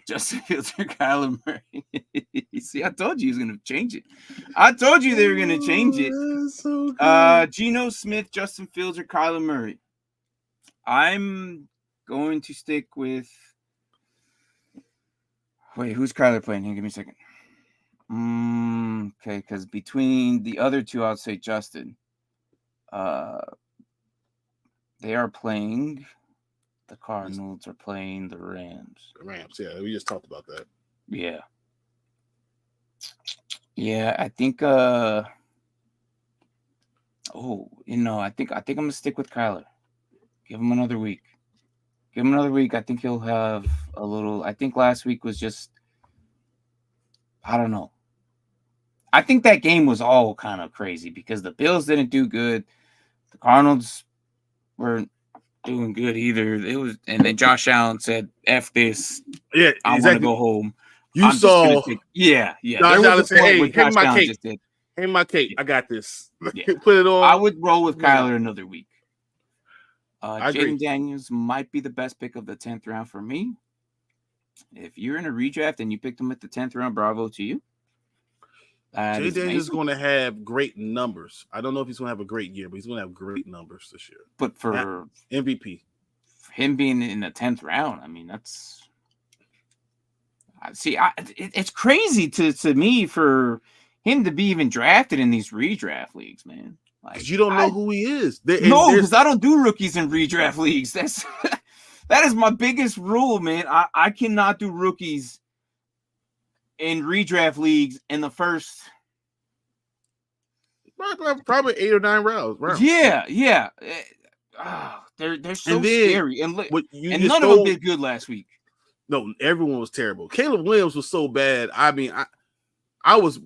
Speaker 1: Justin Fields, Kyler Murray. See, I told you he was gonna change it. I told you they were gonna change it. So Geno Smith, Justin Fields, or Kyler Murray. I'm going to stick with. Wait, who's Kyler playing here? Give me a second. Okay, because between the other two, I'll say Justin. They are playing. The Cardinals are playing the Rams.
Speaker 2: The Rams, yeah. We just talked about that.
Speaker 1: Yeah. Yeah, I think I think I'm gonna stick with Kyler. Give him another week. I think he'll have a little. I think last week was just, I don't know. I think that game was all kind of crazy because the Bills didn't do good. The Cardinals weren't doing good either. And then Josh Allen said, F this.
Speaker 2: Yeah,
Speaker 1: I want to go home.
Speaker 2: You saw.
Speaker 1: Yeah.
Speaker 2: Josh Allen said, hey, hand my cake. Hand my cake. I got this.
Speaker 1: Yeah.
Speaker 2: Put it on.
Speaker 1: I would roll with Kyler another week. Jaden Daniels might be the best pick of the 10th round for me. If you're in a redraft and you picked him at the 10th round, bravo to you.
Speaker 2: Jaden Daniels is going to have great numbers. I don't know if he's going to have a great year, but he's going to have great numbers this year.
Speaker 1: But for
Speaker 2: MVP,
Speaker 1: him being in the 10th round, I mean, that's it's crazy to me for him to be even drafted in these redraft leagues, man.
Speaker 2: Because you don't know who he is.
Speaker 1: Because I don't do rookies in redraft leagues. That is my biggest rule, man. I cannot do rookies in redraft leagues in the first
Speaker 2: probably 8 or 9 rounds.
Speaker 1: Yeah. They're so scary. And none of them did good last week.
Speaker 2: No, everyone was terrible. Caleb Williams was so bad. I mean, I was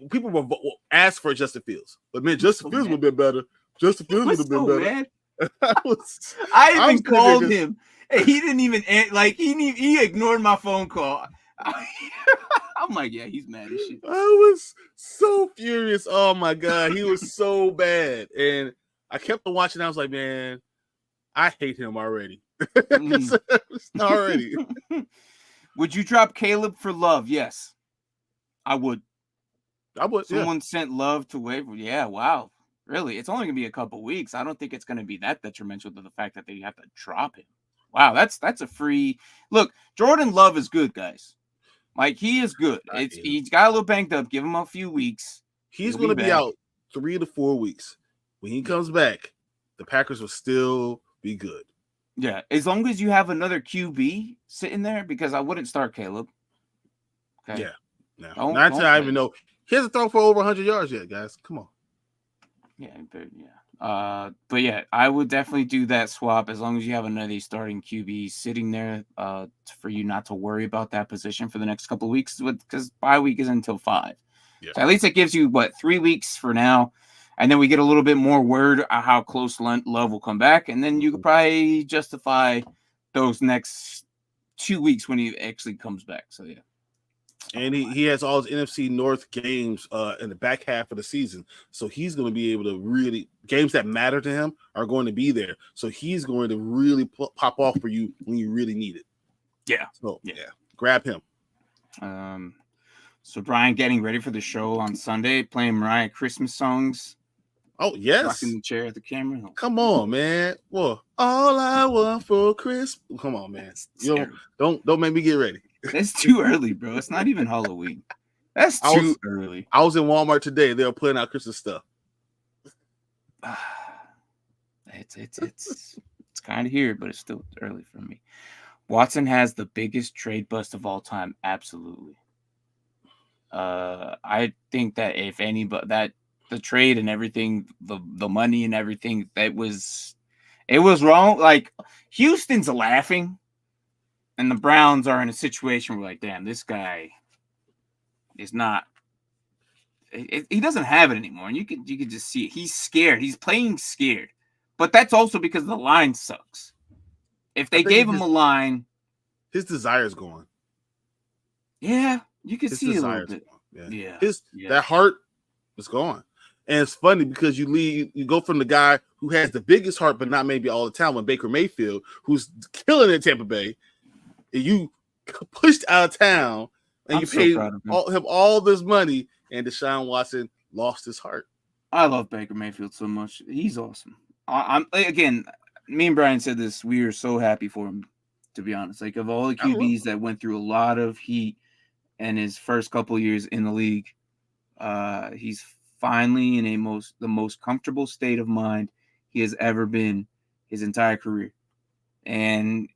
Speaker 2: people were asked for Justin Fields, but man, Justin Fields would have been better. Justin Fields would have been better.
Speaker 1: Mad.
Speaker 2: I
Speaker 1: even called him, and he didn't even he ignored my phone call. I'm like, yeah, he's mad as shit.
Speaker 2: I was so furious. Oh my god, he was so bad, and I kept on watching. I was like, man, I hate him already. Already.
Speaker 1: Would you drop Caleb for Love? Yes, I would. Someone
Speaker 2: yeah.
Speaker 1: sent Love to waiver. Yeah, wow. Really? It's only going to be a couple weeks. I don't think it's going to be that detrimental to the fact that they have to drop him. Wow, that's a free look. Jordan Love is good, guys. Like, he is good. He's got a little banged up. Give him a few weeks.
Speaker 2: He's going to be out 3 to 4 weeks. When he comes back, the Packers will still be good.
Speaker 1: Yeah, as long as you have another QB sitting there, because I wouldn't start Caleb.
Speaker 2: Okay. Yeah. No. Not until I even know. He hasn't thrown for over 100 yards yet, guys. Come on.
Speaker 1: Yeah, but yeah, I would definitely do that swap as long as you have another starting QB sitting there for you not to worry about that position for the next couple of weeks, because bye week is until 5. Yeah. So at least it gives you 3 weeks for now, and then we get a little bit more word on how close Love will come back, and then you could probably justify those next 2 weeks when he actually comes back. So yeah.
Speaker 2: And he has all his NFC North games in the back half of the season. So he's going to be able to really – games that matter to him are going to be there. So he's going to really pop off for you when you really need it.
Speaker 1: Yeah.
Speaker 2: So, yeah. Grab him.
Speaker 1: So Bryan getting ready for the show on Sunday, playing Mariah Christmas songs.
Speaker 2: Oh, yes.
Speaker 1: Rocking the chair at the camera.
Speaker 2: Come on, man. Well, all I want for Christmas. Come on, man. Don't make me get ready.
Speaker 1: That's too early, bro. It's not even Halloween. That's too early.
Speaker 2: I was in Walmart today. They were putting out Christmas stuff.
Speaker 1: It's kind of here, but it's still early for me. Watson has the biggest trade bust of all time. Absolutely. I think that if anybody that the trade and everything, the money and everything, it was wrong. Like, Houston's laughing. And the Browns are in a situation where, like, damn, this guy is not. He doesn't have it anymore, and you could just see it. He's scared. He's playing scared, but that's also because the line sucks. If they gave him a line,
Speaker 2: his desire's gone.
Speaker 1: Yeah, you can see it a little bit. Yeah.
Speaker 2: That heart is gone, and it's funny because you go from the guy who has the biggest heart, but not maybe all the talent, Baker Mayfield, who's killing it in Tampa Bay. And you pushed out of town, and you paid him all this money, and Deshaun Watson lost his heart.
Speaker 1: I love Baker Mayfield so much. He's awesome. Again, me and Bryan said this. We are so happy for him, to be honest. Like, of all the QBs that went through a lot of heat in his first couple of years in the league, he's finally in the most comfortable state of mind he has ever been his entire career. And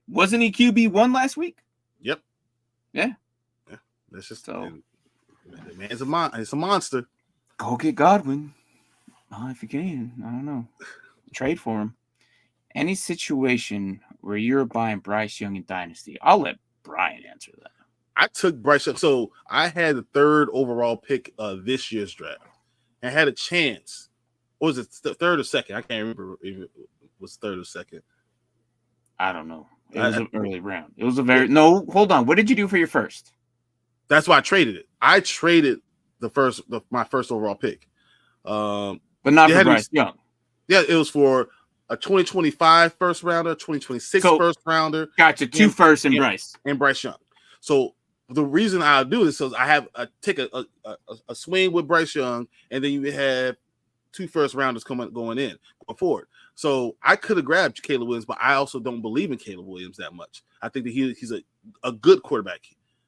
Speaker 1: wasn't he QB1 last week?
Speaker 2: Yep.
Speaker 1: Yeah.
Speaker 2: That's just so. The man's a monster.
Speaker 1: Go get Godwin. If you can. I don't know. Trade for him. Any situation where you're buying Bryce Young in Dynasty? I'll let Bryan answer that.
Speaker 2: I took Bryce Young. So I had the 3rd overall pick this year's draft. And had a chance. What was it? The 3rd or 2nd? I can't remember if it was 3rd or 2nd.
Speaker 1: I don't know. It was an early round. It was no, hold on. What did you do for your first?
Speaker 2: That's why I traded it. I traded my first overall pick.
Speaker 1: But not for Bryce Young.
Speaker 2: Yeah, it was for a 2025 first rounder, 2026 first rounder.
Speaker 1: Gotcha. 2 firsts and Bryce.
Speaker 2: And Bryce Young. So the reason I do this is I take a swing with Bryce Young, and then you have 2 first rounders going forward. So I could have grabbed Caleb Williams, but I also don't believe in Caleb Williams that much. I think that he's a good quarterback.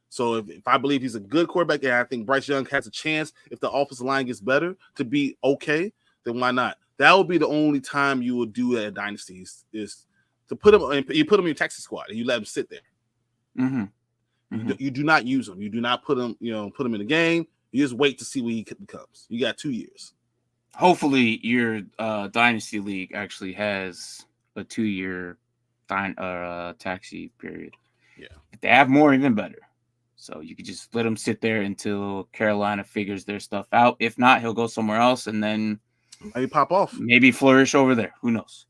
Speaker 2: So if I believe he's a good quarterback, and I think Bryce Young has a chance, if the offensive line gets better, to be okay, then why not? That would be the only time you would do that at Dynasty is to put him in your taxi squad and you let him sit there.
Speaker 1: Mm-hmm.
Speaker 2: You do not use him. You do not put him in the game. You just wait to see what he becomes. You got 2 years.
Speaker 1: Hopefully your Dynasty League actually has a 2-year taxi period.
Speaker 2: Yeah.
Speaker 1: If they have more, even better. So you could just let him sit there until Carolina figures their stuff out. If not, he'll go somewhere else and then
Speaker 2: maybe pop off.
Speaker 1: Maybe flourish over there. Who knows?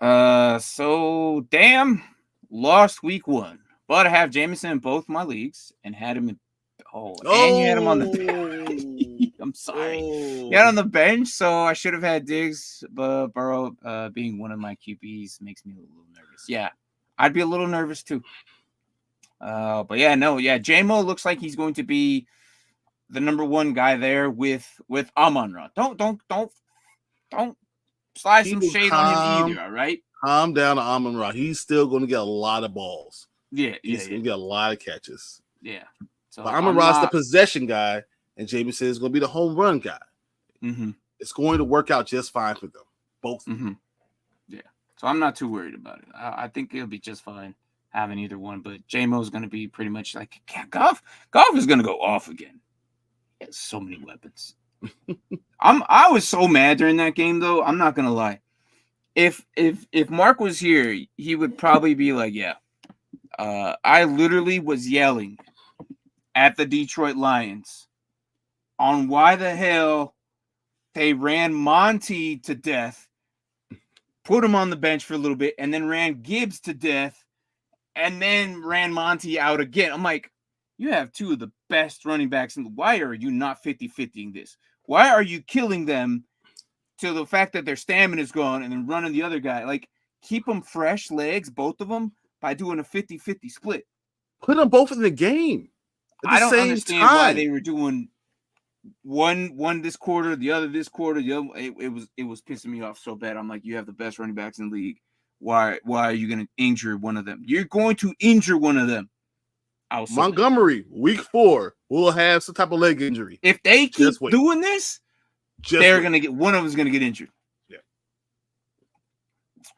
Speaker 1: So damn, lost week 1. But I have Jameson in both my leagues and had him in. And you had him on the bench. I'm sorry. You had on the bench, so I should have had Diggs, but Burrow being one of my QBs makes me a little nervous. Yeah, I'd be a little nervous too. But J-Mo looks like he's going to be the number 1 guy there with Amon-Ra. Don't slide some shade on him either, all right?
Speaker 2: Calm down to Amon-Ra. He's still going to get a lot of balls. He's going to get a lot of catches.
Speaker 1: Yeah. So
Speaker 2: but Amon-Ra's the possession guy, and Jameson is going to be the home run guy.
Speaker 1: Mm-hmm.
Speaker 2: It's going to work out just fine for them, both.
Speaker 1: Mm-hmm. Yeah. So I'm not too worried about it. I think it'll be just fine having either one. But J-Mo is going to be pretty much like Goff. Goff is going to go off again. He has so many weapons. I was so mad during that game, though. I'm not going to lie. If Mark was here, he would probably be like, yeah. I literally was yelling at the Detroit Lions on why the hell they ran Monty to death, put him on the bench for a little bit, and then ran Gibbs to death, and then ran Monty out again. I'm like, you have 2 of the best running backs. Why are you not 50-50ing this? Why are you killing them to the fact that their stamina is gone and then running the other guy? Like, keep them fresh legs, both of them, by doing a 50-50 split.
Speaker 2: Put them both in the game.
Speaker 1: I don't understand why they were doing one this quarter, the other this quarter. The other, it was pissing me off so bad. I'm like, you have the best running backs in the league. Why are you going to injure one of them? You're going to injure one of them.
Speaker 2: Montgomery, week 4, will have some type of leg injury.
Speaker 1: If they keep doing this, they're going to get one of them's going to get injured.
Speaker 2: Yeah.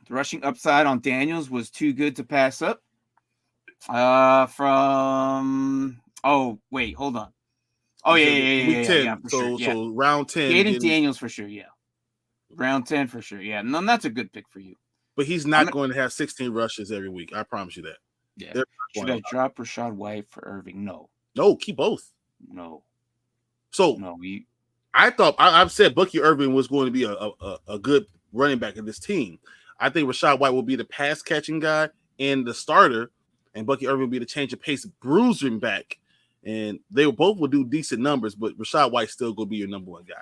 Speaker 1: The rushing upside on Daniels was too good to pass up. Wait, hold on. Oh, yeah.
Speaker 2: So round 10.
Speaker 1: Gaden Daniels for sure, yeah. Round 10 for sure, yeah. No, that's a good pick for you.
Speaker 2: But he's not going to have 16 rushes every week. I promise you that.
Speaker 1: Yeah. Should I drop Rachaad White for Irving? No.
Speaker 2: No, keep both.
Speaker 1: No.
Speaker 2: So I thought I've said Bucky Irving was going to be a good running back in this team. I think Rachaad White will be the pass catching guy and the starter, and Bucky Irving will be the change of pace bruising back. And they both will do decent numbers, but Rachaad White's still going to be your number 1 guy.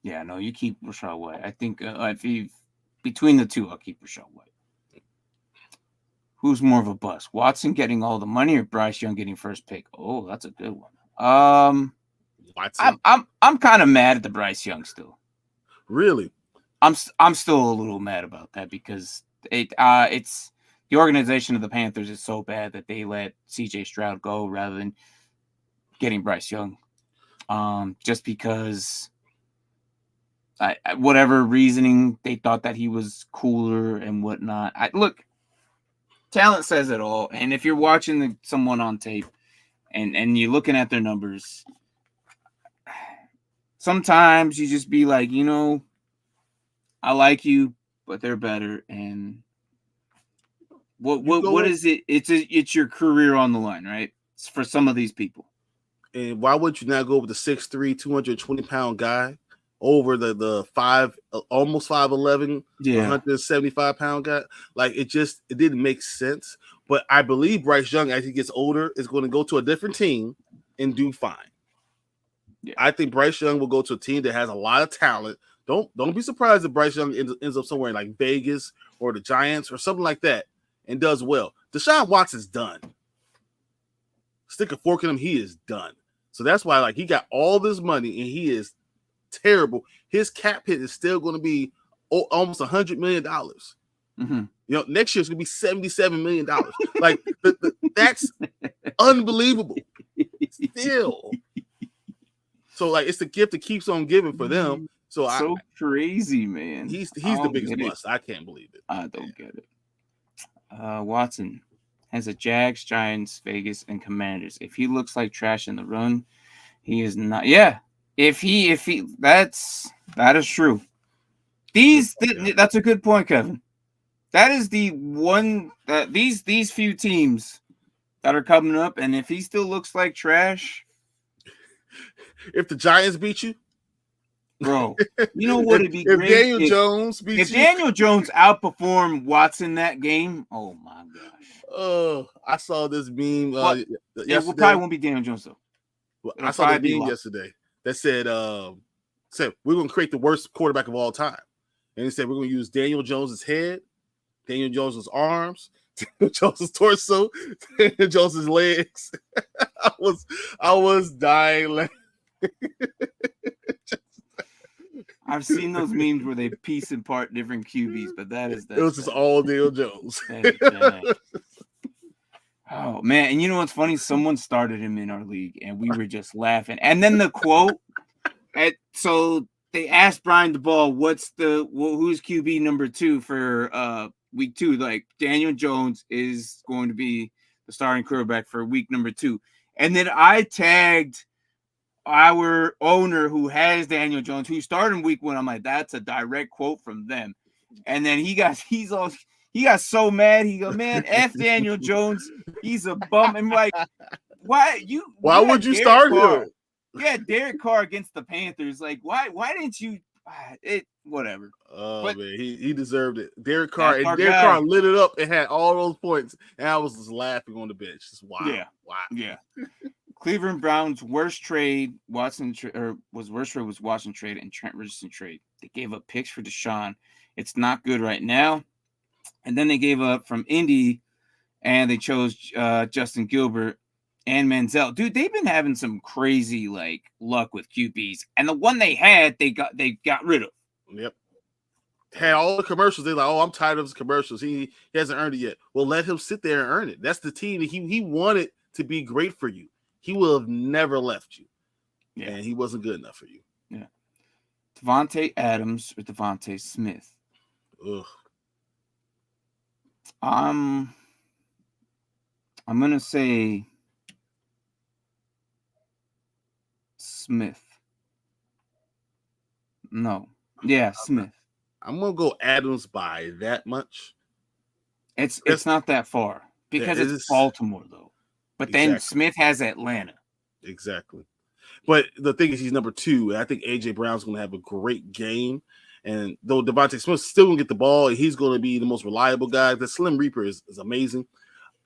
Speaker 1: Yeah, no, you keep Rachaad White. I think between the 2, I'll keep Rachaad White. Who's more of a bust? Watson getting all the money or Bryce Young getting first pick? Oh, that's a good one. Watson. I'm kind of mad at the Bryce Young still.
Speaker 2: Really?
Speaker 1: I'm still a little mad about that because it's the organization of the Panthers is so bad that they let CJ Stroud go rather than getting Bryce Young. Just because whatever reasoning they thought that he was cooler and whatnot. Look, talent says it all. And if you're watching someone on tape and you're looking at their numbers, sometimes you just be like, I like you, but they're better. And what is it? It's your career on the line, right? It's for some of these people.
Speaker 2: And why would you not go with the 6'3", 220-pound guy over the almost 5'11", 175-pound guy? Like it didn't make sense. But I believe Bryce Young, as he gets older, is going to go to a different team and do fine. Yeah. I think Bryce Young will go to a team that has a lot of talent. Don't be surprised if Bryce Young ends up somewhere in like Vegas or the Giants or something like that and does well. Deshaun Watson's done. Stick a fork in him, he is done. So that's why he got all this money and he is terrible. His cap hit is still going to be almost $100 million.
Speaker 1: Mm-hmm.
Speaker 2: Next year it's going to be $77 million. That's unbelievable. Still. So it's the gift that keeps on giving for them. So
Speaker 1: crazy, man.
Speaker 2: He's the biggest bust. I can't believe it.
Speaker 1: I don't get it. Watson has a Jags, Giants, Vegas, and Commanders. If he looks like trash in the run, he is not. Yeah. If he that is true. That's a good point, Kevin. That is the one that these few teams that are coming up, and if he still looks like trash,
Speaker 2: if the Giants beat you,
Speaker 1: bro, you know what? It'd be
Speaker 2: if
Speaker 1: great
Speaker 2: Daniel Jones beats
Speaker 1: if
Speaker 2: you.
Speaker 1: Daniel Jones outperformed Watson that game. Oh my gosh!
Speaker 2: Oh, I saw this meme
Speaker 1: It
Speaker 2: yesterday.
Speaker 1: probably won't be Daniel Jones though.
Speaker 2: I saw the meme yesterday that said we're going to create the worst quarterback of all time, and he said we're going to use Daniel Jones's head, Daniel Jones's arms, Daniel Jones's torso, Daniel Jones's legs. I was dying.
Speaker 1: I've seen those memes where they piece apart different QBs, but that's
Speaker 2: it was just all Daniel Jones.
Speaker 1: Oh man, and you know what's funny? Someone started him in our league, and we were just laughing. And then the quote, so they asked Brian DeBall, who's QB number 2 for week 2? Like Daniel Jones is going to be the starting quarterback for week number 2, and then I tagged our owner who has Daniel Jones, who started in week 1. I'm like, that's a direct quote from them, and then he got so mad. He go, man, F Daniel Jones. He's a bum. I'm like, why
Speaker 2: would you start him?
Speaker 1: Yeah, Derek Carr against the Panthers. Like, why didn't you? Whatever.
Speaker 2: Oh
Speaker 1: but,
Speaker 2: man, he deserved it. Derek Carr Carr lit it up and had all those points, and I was just laughing on the bench. Just wow.
Speaker 1: Yeah. Cleveland Browns' worst trade was Watson trade and Trent Richardson trade. They gave up picks for Deshaun. It's not good right now. And then they gave up from Indy, and they chose Justin Gilbert and Manziel. Dude, they've been having some crazy luck with QBs, and the one they had, they got rid of.
Speaker 2: Yep. Had all the commercials. They're like, oh, I'm tired of his commercials. He hasn't earned it yet. Well, let him sit there and earn it. That's the team that he wanted to be great for you. He will have never left you. Yeah. And he wasn't good enough for you.
Speaker 1: Yeah. Devontae Adams or Devontae Smith?
Speaker 2: Ugh.
Speaker 1: I'm gonna say Smith. No. Yeah, Smith.
Speaker 2: I'm gonna go Adams by that much.
Speaker 1: It's not that far because it's Baltimore though. But then Smith has Atlanta.
Speaker 2: Exactly. But the thing is, he's number 2. And I think AJ Brown's gonna have a great game. And though Devontae Smith's still gonna get the ball, and he's gonna be the most reliable guy. The Slim Reaper is amazing.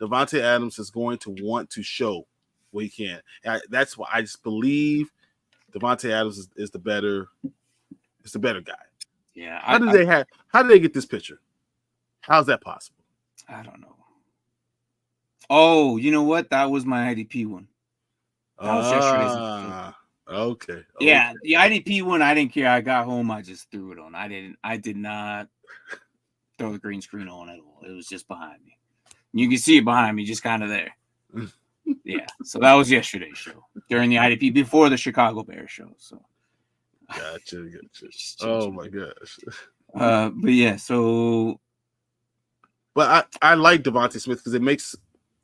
Speaker 2: Devontae Adams is going to want to show what he can. And that's why I just believe Devontae Adams is the better guy.
Speaker 1: Yeah.
Speaker 2: How did they get this picture? How's that possible?
Speaker 1: I don't know. Oh, you know what? That was my IDP one. That was yesterday's.
Speaker 2: Okay.
Speaker 1: Yeah, the IDP one, I didn't care. I got home, I just threw it on. I did not throw the green screen on at all. It was just behind me. You can see it behind me, just kind of there. Yeah. So that was yesterday's show during the IDP before the Chicago Bears show. So
Speaker 2: gotcha. Oh my gosh.
Speaker 1: But yeah, so
Speaker 2: but I like Devontae Smith because it makes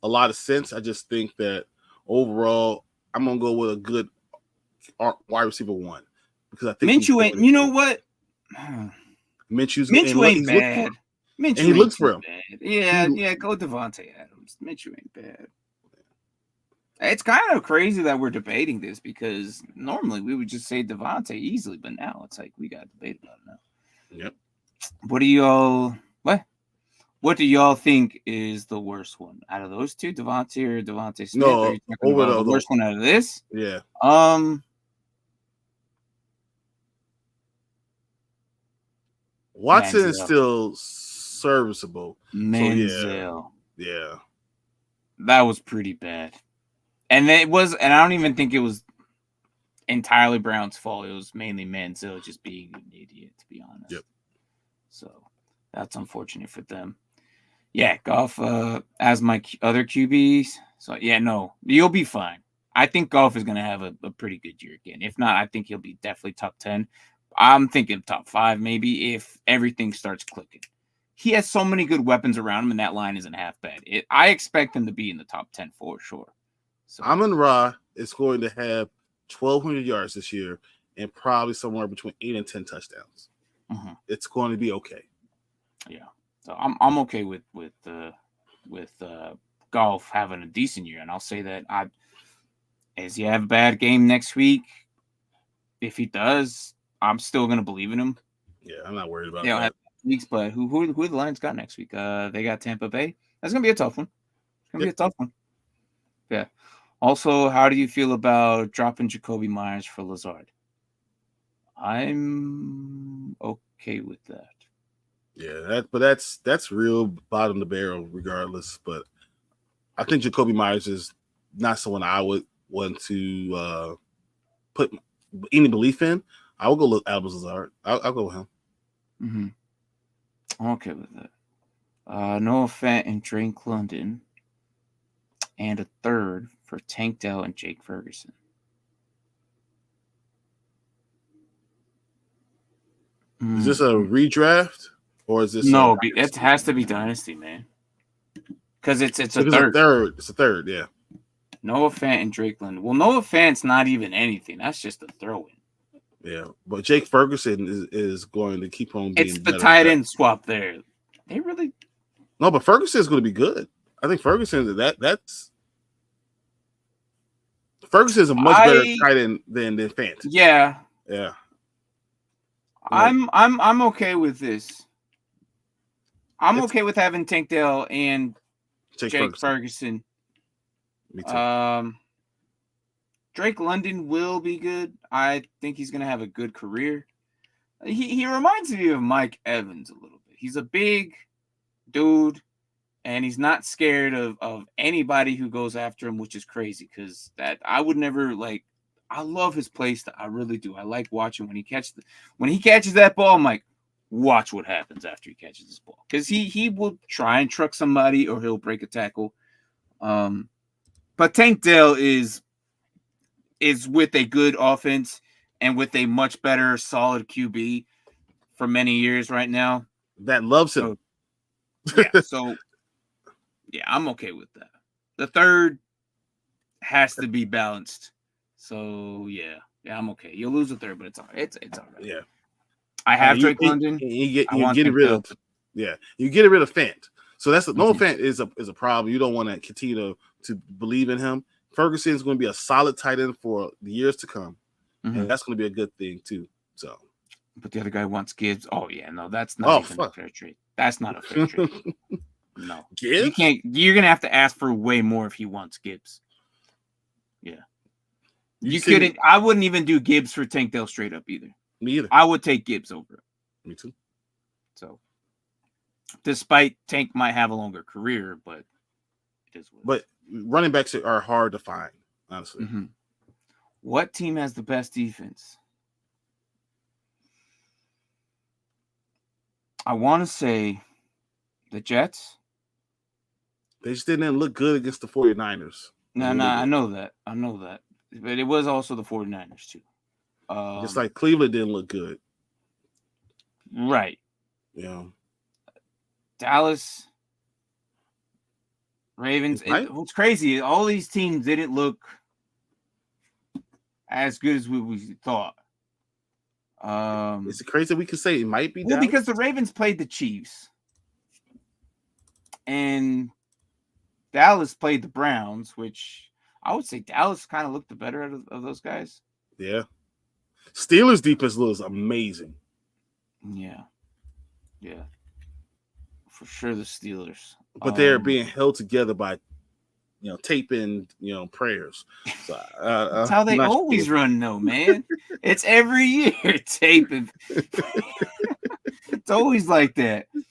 Speaker 2: a lot of sense. I just think that overall, I'm gonna go with a good wide receiver 1 because I think
Speaker 1: Minshew ain't. You know what?
Speaker 2: Minshew
Speaker 1: ain't bad.
Speaker 2: And he looks for him.
Speaker 1: Bad. Yeah. Go Devontae Adams. Minshew ain't bad. It's kind of crazy that we're debating this because normally we would just say Devontae easily, but now it's like we got to debate about it now.
Speaker 2: Yep.
Speaker 1: What do y'all think is the worst one out of those two, Devontae or Devontae Smith?
Speaker 2: No,
Speaker 1: are you talking about the worst one out of this?
Speaker 2: Yeah. Watson is still serviceable.
Speaker 1: Manziel.
Speaker 2: So yeah.
Speaker 1: That was pretty bad. And I don't even think it was entirely Brown's fault. It was mainly Manziel just being an idiot, to be honest.
Speaker 2: Yep.
Speaker 1: So that's unfortunate for them. Yeah, Goff as my other QBs. So yeah, no, you'll be fine. I think Goff is going to have a pretty good year again. If not, I think he'll be definitely top 10. I'm thinking top 5 maybe if everything starts clicking. He has so many good weapons around him, and that line isn't half bad. I expect him to be in the top 10 for sure. So
Speaker 2: Amon-Ra is going to have 1,200 yards this year and probably somewhere between 8 and 10 touchdowns.
Speaker 1: Mm-hmm.
Speaker 2: It's going to be okay.
Speaker 1: Yeah. So I'm okay with Golf having a decent year, and I'll say that as he have a bad game next week, if he does, I'm still gonna believe in him.
Speaker 2: Yeah, I'm not worried about
Speaker 1: They'll
Speaker 2: that.
Speaker 1: have weeks, but who the Lions got next week? They got Tampa Bay. That's gonna be a tough one. It's gonna be a tough one. Yeah. Also, how do you feel about dropping Jacoby Myers for Lazard? I'm okay with that.
Speaker 2: Yeah, that's real bottom of the barrel regardless. But I think Jacoby Myers is not someone I would want to put any belief in. I will go with Albert Lazard. I'll go with him.
Speaker 1: Mm-hmm. I'm okay with that. Noah Fant and Drake London, and a third for Tank Dell and Jake Ferguson.
Speaker 2: Is this a redraft or is this
Speaker 1: no? It has to be Dynasty, man. Because it's a third.
Speaker 2: It's a third, yeah.
Speaker 1: Noah Fant and Drake London. Well, Noah Fant's not even anything. That's just a throw-in.
Speaker 2: Yeah, but Jake Ferguson is going to keep on being.
Speaker 1: It's the tight end swap there. They really
Speaker 2: no, but Ferguson is going to be good. I think Ferguson that's Ferguson is a much better tight end than Fant.
Speaker 1: Yeah.
Speaker 2: Yeah.
Speaker 1: I'm okay with this. I'm okay with having Tank Dell and Jake Ferguson.
Speaker 2: Me too.
Speaker 1: Drake London will be good. I think he's going to have a good career. He reminds me of Mike Evans a little bit. He's a big dude, and he's not scared of anybody who goes after him, which is crazy because that I would never like. I love his play style. I really do. I like watching when he catches that ball. I'm like, watch what happens after he catches this ball because he will try and truck somebody or he'll break a tackle. But Tank Dell is with a good offense and with a much better solid QB for many years right now.
Speaker 2: That loves him.
Speaker 1: So I'm okay with that. The third has to be balanced. So yeah, I'm okay. You'll lose the third, but it's all right. It's all right.
Speaker 2: Yeah.
Speaker 1: I have Drake London.
Speaker 2: You get rid of Fant. So that's no Fant is a problem. You don't want to continue to believe in him. Ferguson is going to be a solid tight end for the years to come, and that's going to be a good thing too. So,
Speaker 1: but the other guy wants Gibbs. Oh yeah, no, that's not even a fair trade. That's not a fair trade. No, Gibbs? You can't. You're going to have to ask for way more if he wants Gibbs. Yeah, you couldn't. I wouldn't even do Gibbs for Tank Dell straight up either.
Speaker 2: Me either.
Speaker 1: I would take Gibbs over it.
Speaker 2: Me too.
Speaker 1: So, despite Tank might have a longer career, but it is.
Speaker 2: But running backs are hard to find, honestly.
Speaker 1: Mm-hmm. What team has the best defense? I want to say the Jets.
Speaker 2: They just didn't look good against the 49ers.
Speaker 1: No, I know that. But it was also the 49ers too.
Speaker 2: Just like Cleveland didn't look good.
Speaker 1: Right.
Speaker 2: Yeah.
Speaker 1: Dallas, Ravens. What's crazy, all these teams didn't look as good as we thought.
Speaker 2: Is it crazy we could say it might be
Speaker 1: Dallas? Because the Ravens played the Chiefs. And Dallas played the Browns, which I would say Dallas kind of looked the better out of those guys.
Speaker 2: Yeah. Steelers defense looks amazing.
Speaker 1: Yeah. For sure the Steelers.
Speaker 2: But they're being held together by, tape and, prayers. So,
Speaker 1: that's how they always run, though, man. It's every year, tape. It's always like that. If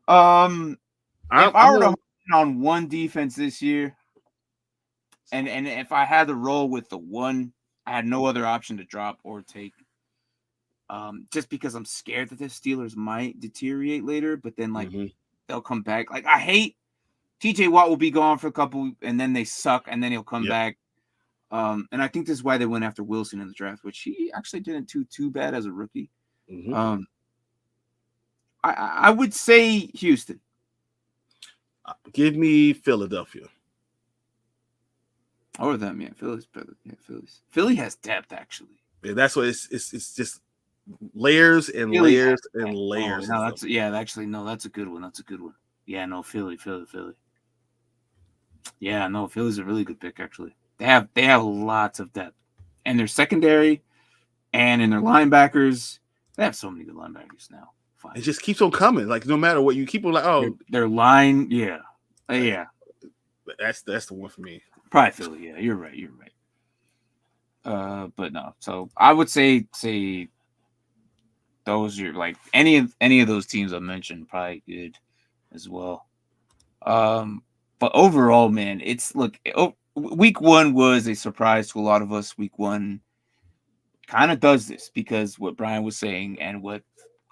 Speaker 1: I were to on one defense this year, and if I had to roll with the one, I had no other option to drop or take. Just because I'm scared that the Steelers might deteriorate later, but then they'll come back. Like I hate TJ Watt will be gone for a couple, and then they suck, and then he'll come back. And I think this is why they went after Wilson in the draft, which he actually didn't do too bad as a rookie.
Speaker 2: Mm-hmm.
Speaker 1: I would say Houston.
Speaker 2: Give me Philadelphia.
Speaker 1: Or them, yeah. Philly's better. Yeah, Philly has depth, actually.
Speaker 2: Yeah, that's what it's just layers and layers and layers.
Speaker 1: No, that's a good one. Yeah, no, Philly. Yeah, no, Philly's a really good pick actually. They have lots of depth, and their secondary, and in their linebackers, they have so many good linebackers now.
Speaker 2: It just keeps on coming. Like no matter what you keep on like, oh,
Speaker 1: their line, yeah, yeah.
Speaker 2: That's the one for me.
Speaker 1: Probably Philly. Yeah, you're right. But no. So I would say those are like any of those teams I mentioned probably good as well. But overall, man, week 1 was a surprise to a lot of us. Week 1 kind of does this because what Brian was saying and what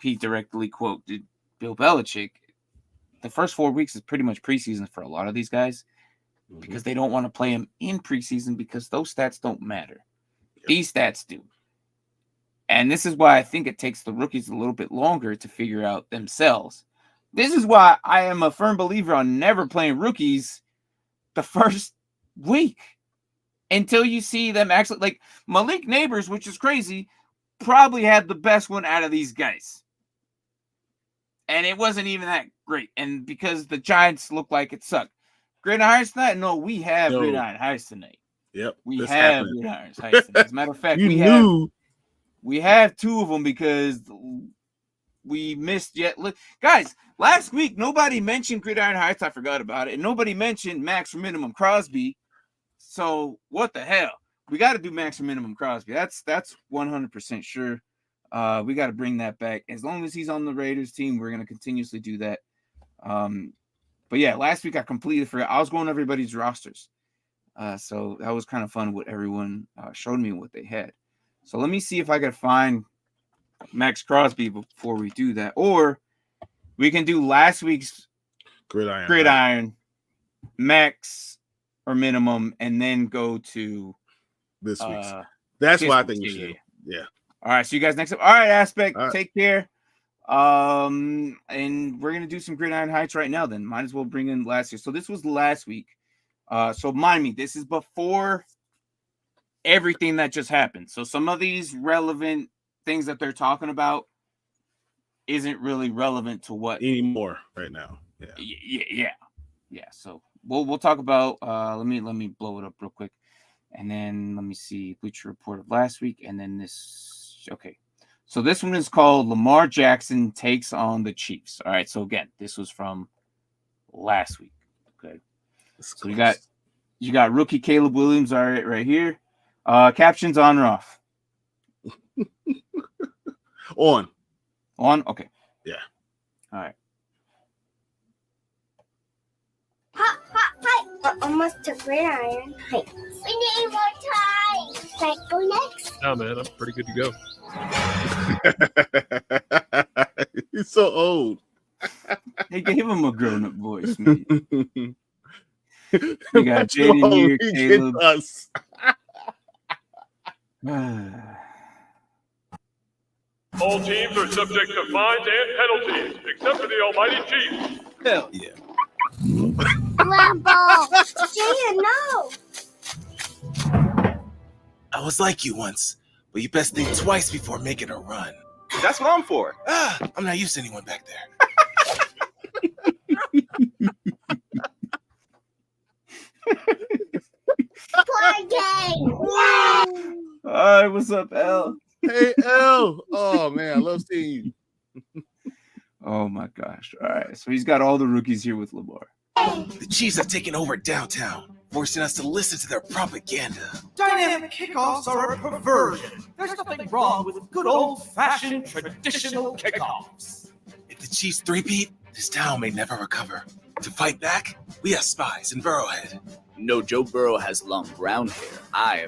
Speaker 1: he directly quoted Bill Belichick. The first 4 weeks is pretty much preseason for a lot of these guys because they don't want to play them in preseason because those stats don't matter. Yep. These stats do. And this is why I think it takes the rookies a little bit longer to figure out themselves. This is why I am a firm believer on never playing rookies the first week until you see them actually, like Malik Neighbors, which is crazy, probably had the best one out of these guys. And it wasn't even that great. And because the Giants look like it sucked. Gridiron Heights tonight? No, we have Gridiron Heights tonight.
Speaker 2: Yep.
Speaker 1: We have Gridiron Heights tonight. As a matter of fact, we have 2 of them because we missed yet. Guys, last week, nobody mentioned Gridiron Heights. I forgot about it. And nobody mentioned Max for Minimum Crosby. So what the hell? We got to do Max for Minimum Crosby. That's 100% sure. We got to bring that back. As long as he's on the Raiders team, we're going to continuously do that. But yeah, last week I completely forgot. I was going to everybody's rosters. So that was kind of fun what everyone showed me what they had. So let me see if I can find Max Crosby before we do that. Or we can do last week's Gridiron, Max or Minimum, and then go to
Speaker 2: this week's. That's why I think you should. Yeah.
Speaker 1: All right, see you guys next time. All right, Aspect, take care. And we're gonna do some Gridiron Heights right now. Then might as well bring in last year. So this was last week. So mind me, this is before everything that just happened. So some of these relevant things that they're talking about isn't really relevant to what
Speaker 2: anymore right now.
Speaker 1: Yeah. So we'll talk about. Let me blow it up real quick, and then let me see Bleacher Report of last week, and then this. Okay, so this one is called Lamar Jackson takes on the Chiefs. All right, so again, this was from last week. Okay, so you got rookie Caleb Williams. All right here. Captions on or off?
Speaker 2: On.
Speaker 1: Okay.
Speaker 2: Yeah.
Speaker 1: All right.
Speaker 3: Hi. Almost to Gridiron Heights. We need more time. Should I go next?
Speaker 4: No, man, I'm pretty good to go.
Speaker 2: He's so old.
Speaker 1: Hey, give him a grown-up voice, man. You got Jaden here, Caleb.
Speaker 4: Us. All teams are subject to fines and penalties, except for the almighty Chiefs.
Speaker 1: Hell yeah.
Speaker 3: Lambo! Jaden, no!
Speaker 5: I was like you once, but you best think twice before making a run.
Speaker 6: That's what I'm for.
Speaker 5: I'm not used to anyone back there.
Speaker 3: Play game!
Speaker 1: All right, what's up, L?
Speaker 2: Hey, L. Oh, man, I love seeing you.
Speaker 1: Oh, my gosh. All right, so he's got all the rookies here with Lamar.
Speaker 5: The Chiefs have taken over downtown, forcing us to listen to their propaganda.
Speaker 7: Dynamic kickoffs are a perversion. There's nothing wrong with good old-fashioned traditional kickoffs.
Speaker 5: If the Chiefs three-peat, this town may never recover. To fight back, we have spies in Burrowhead.
Speaker 6: No, Joe Burrow has long brown hair. I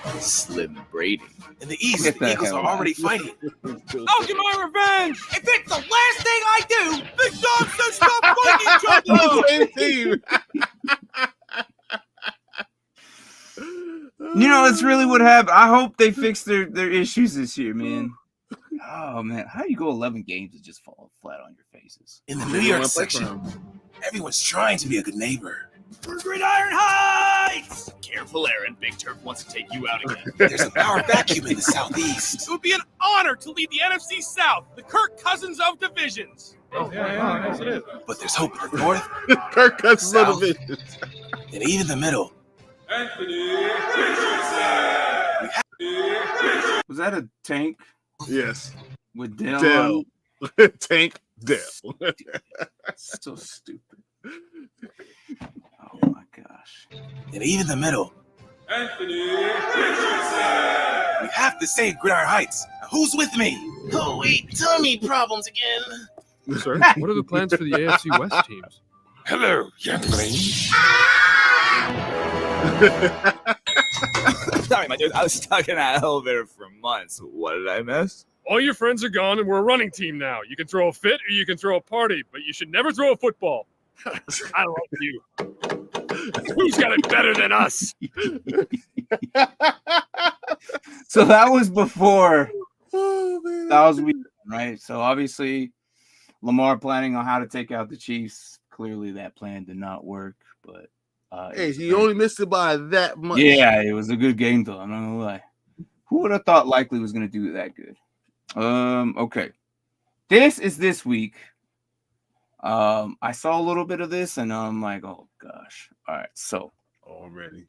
Speaker 6: am Slim Brady.
Speaker 5: In the East, the Eagles are already fighting.
Speaker 7: I'll get my revenge! If it's the last thing I do, the dogs should stop fighting each other!
Speaker 2: Same team.
Speaker 1: You know, it's really what happened. I hope they fix their issues this year, man. Oh, man. How do you go 11 games and just fall flat on your faces?
Speaker 5: In the New York section, everyone's trying to be a good neighbor.
Speaker 7: We're Gridiron Heights! Careful, Aaron. Big Turf wants to take you out again.
Speaker 5: There's a power vacuum in the Southeast.
Speaker 7: It would be an honor to lead the NFC South, the Kirk Cousins of divisions.
Speaker 4: Oh, yeah, yes it is.
Speaker 5: But there's hope in the North,
Speaker 2: Kirk Cousins of
Speaker 5: South,
Speaker 2: divisions.
Speaker 5: And even the middle.
Speaker 1: Was that a tank
Speaker 2: Yes.
Speaker 1: with Dale?
Speaker 2: Dell.
Speaker 1: On?
Speaker 2: Tank Dell.
Speaker 1: So stupid. Oh my gosh.
Speaker 5: And even the middle. We have to save Gridiron Heights. Now, who's with me?
Speaker 8: Oh, wait, tummy problems again.
Speaker 9: Sir, what are the plans for the AFC West teams?
Speaker 5: Hello, youngling.
Speaker 6: Sorry, my dude. I was stuck in that elevator for months. What did I miss?
Speaker 9: All your friends are gone and we're a running team now. You can throw a fit or you can throw a party, but you should never throw a football. I love you. Who's got it better than us?
Speaker 1: So that was before that was week, right? So obviously Lamar planning on how to take out the Chiefs. Clearly that plan did not work, but
Speaker 2: Hey, he only missed it by that much.
Speaker 1: yeah, it was a good game though. I'm not gonna lie. Who would have thought Likely was gonna do that good? Okay. This is this week. I saw a little bit of this and I'm like, oh gosh. All right, so
Speaker 2: Already.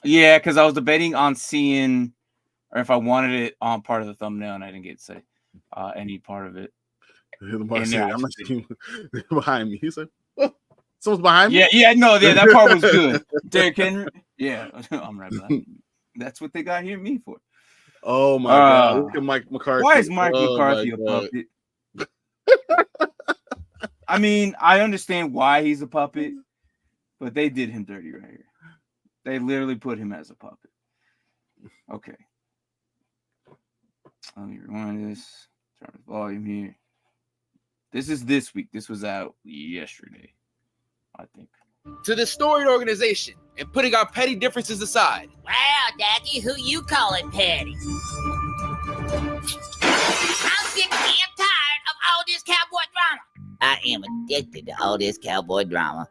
Speaker 1: yeah, because I was debating on seeing or if I wanted it on part of the thumbnail and I didn't get to say any part of it.
Speaker 2: Lamar
Speaker 1: And
Speaker 2: said,
Speaker 1: then
Speaker 2: I'm not seeing behind me. He's like, oh, someone's behind me?
Speaker 1: Yeah, that part was good. Derrick Henry. Yeah, I'm right behind you. That's what they got here me for.
Speaker 2: Oh my God. Look at Mike McCarthy.
Speaker 1: Why is Mike McCarthy a puppet? I mean, I understand why he's a puppet, but they did him dirty right here. They literally put him as a puppet. Okay. Let me rewind this. Turn the volume here. This is this week. This was out yesterday, I think.
Speaker 8: To the storied organization and putting our petty differences aside.
Speaker 10: Wow, Daddy, who you calling petty? I'm sick and tired of all this cowboy drama. I am addicted to all this cowboy drama.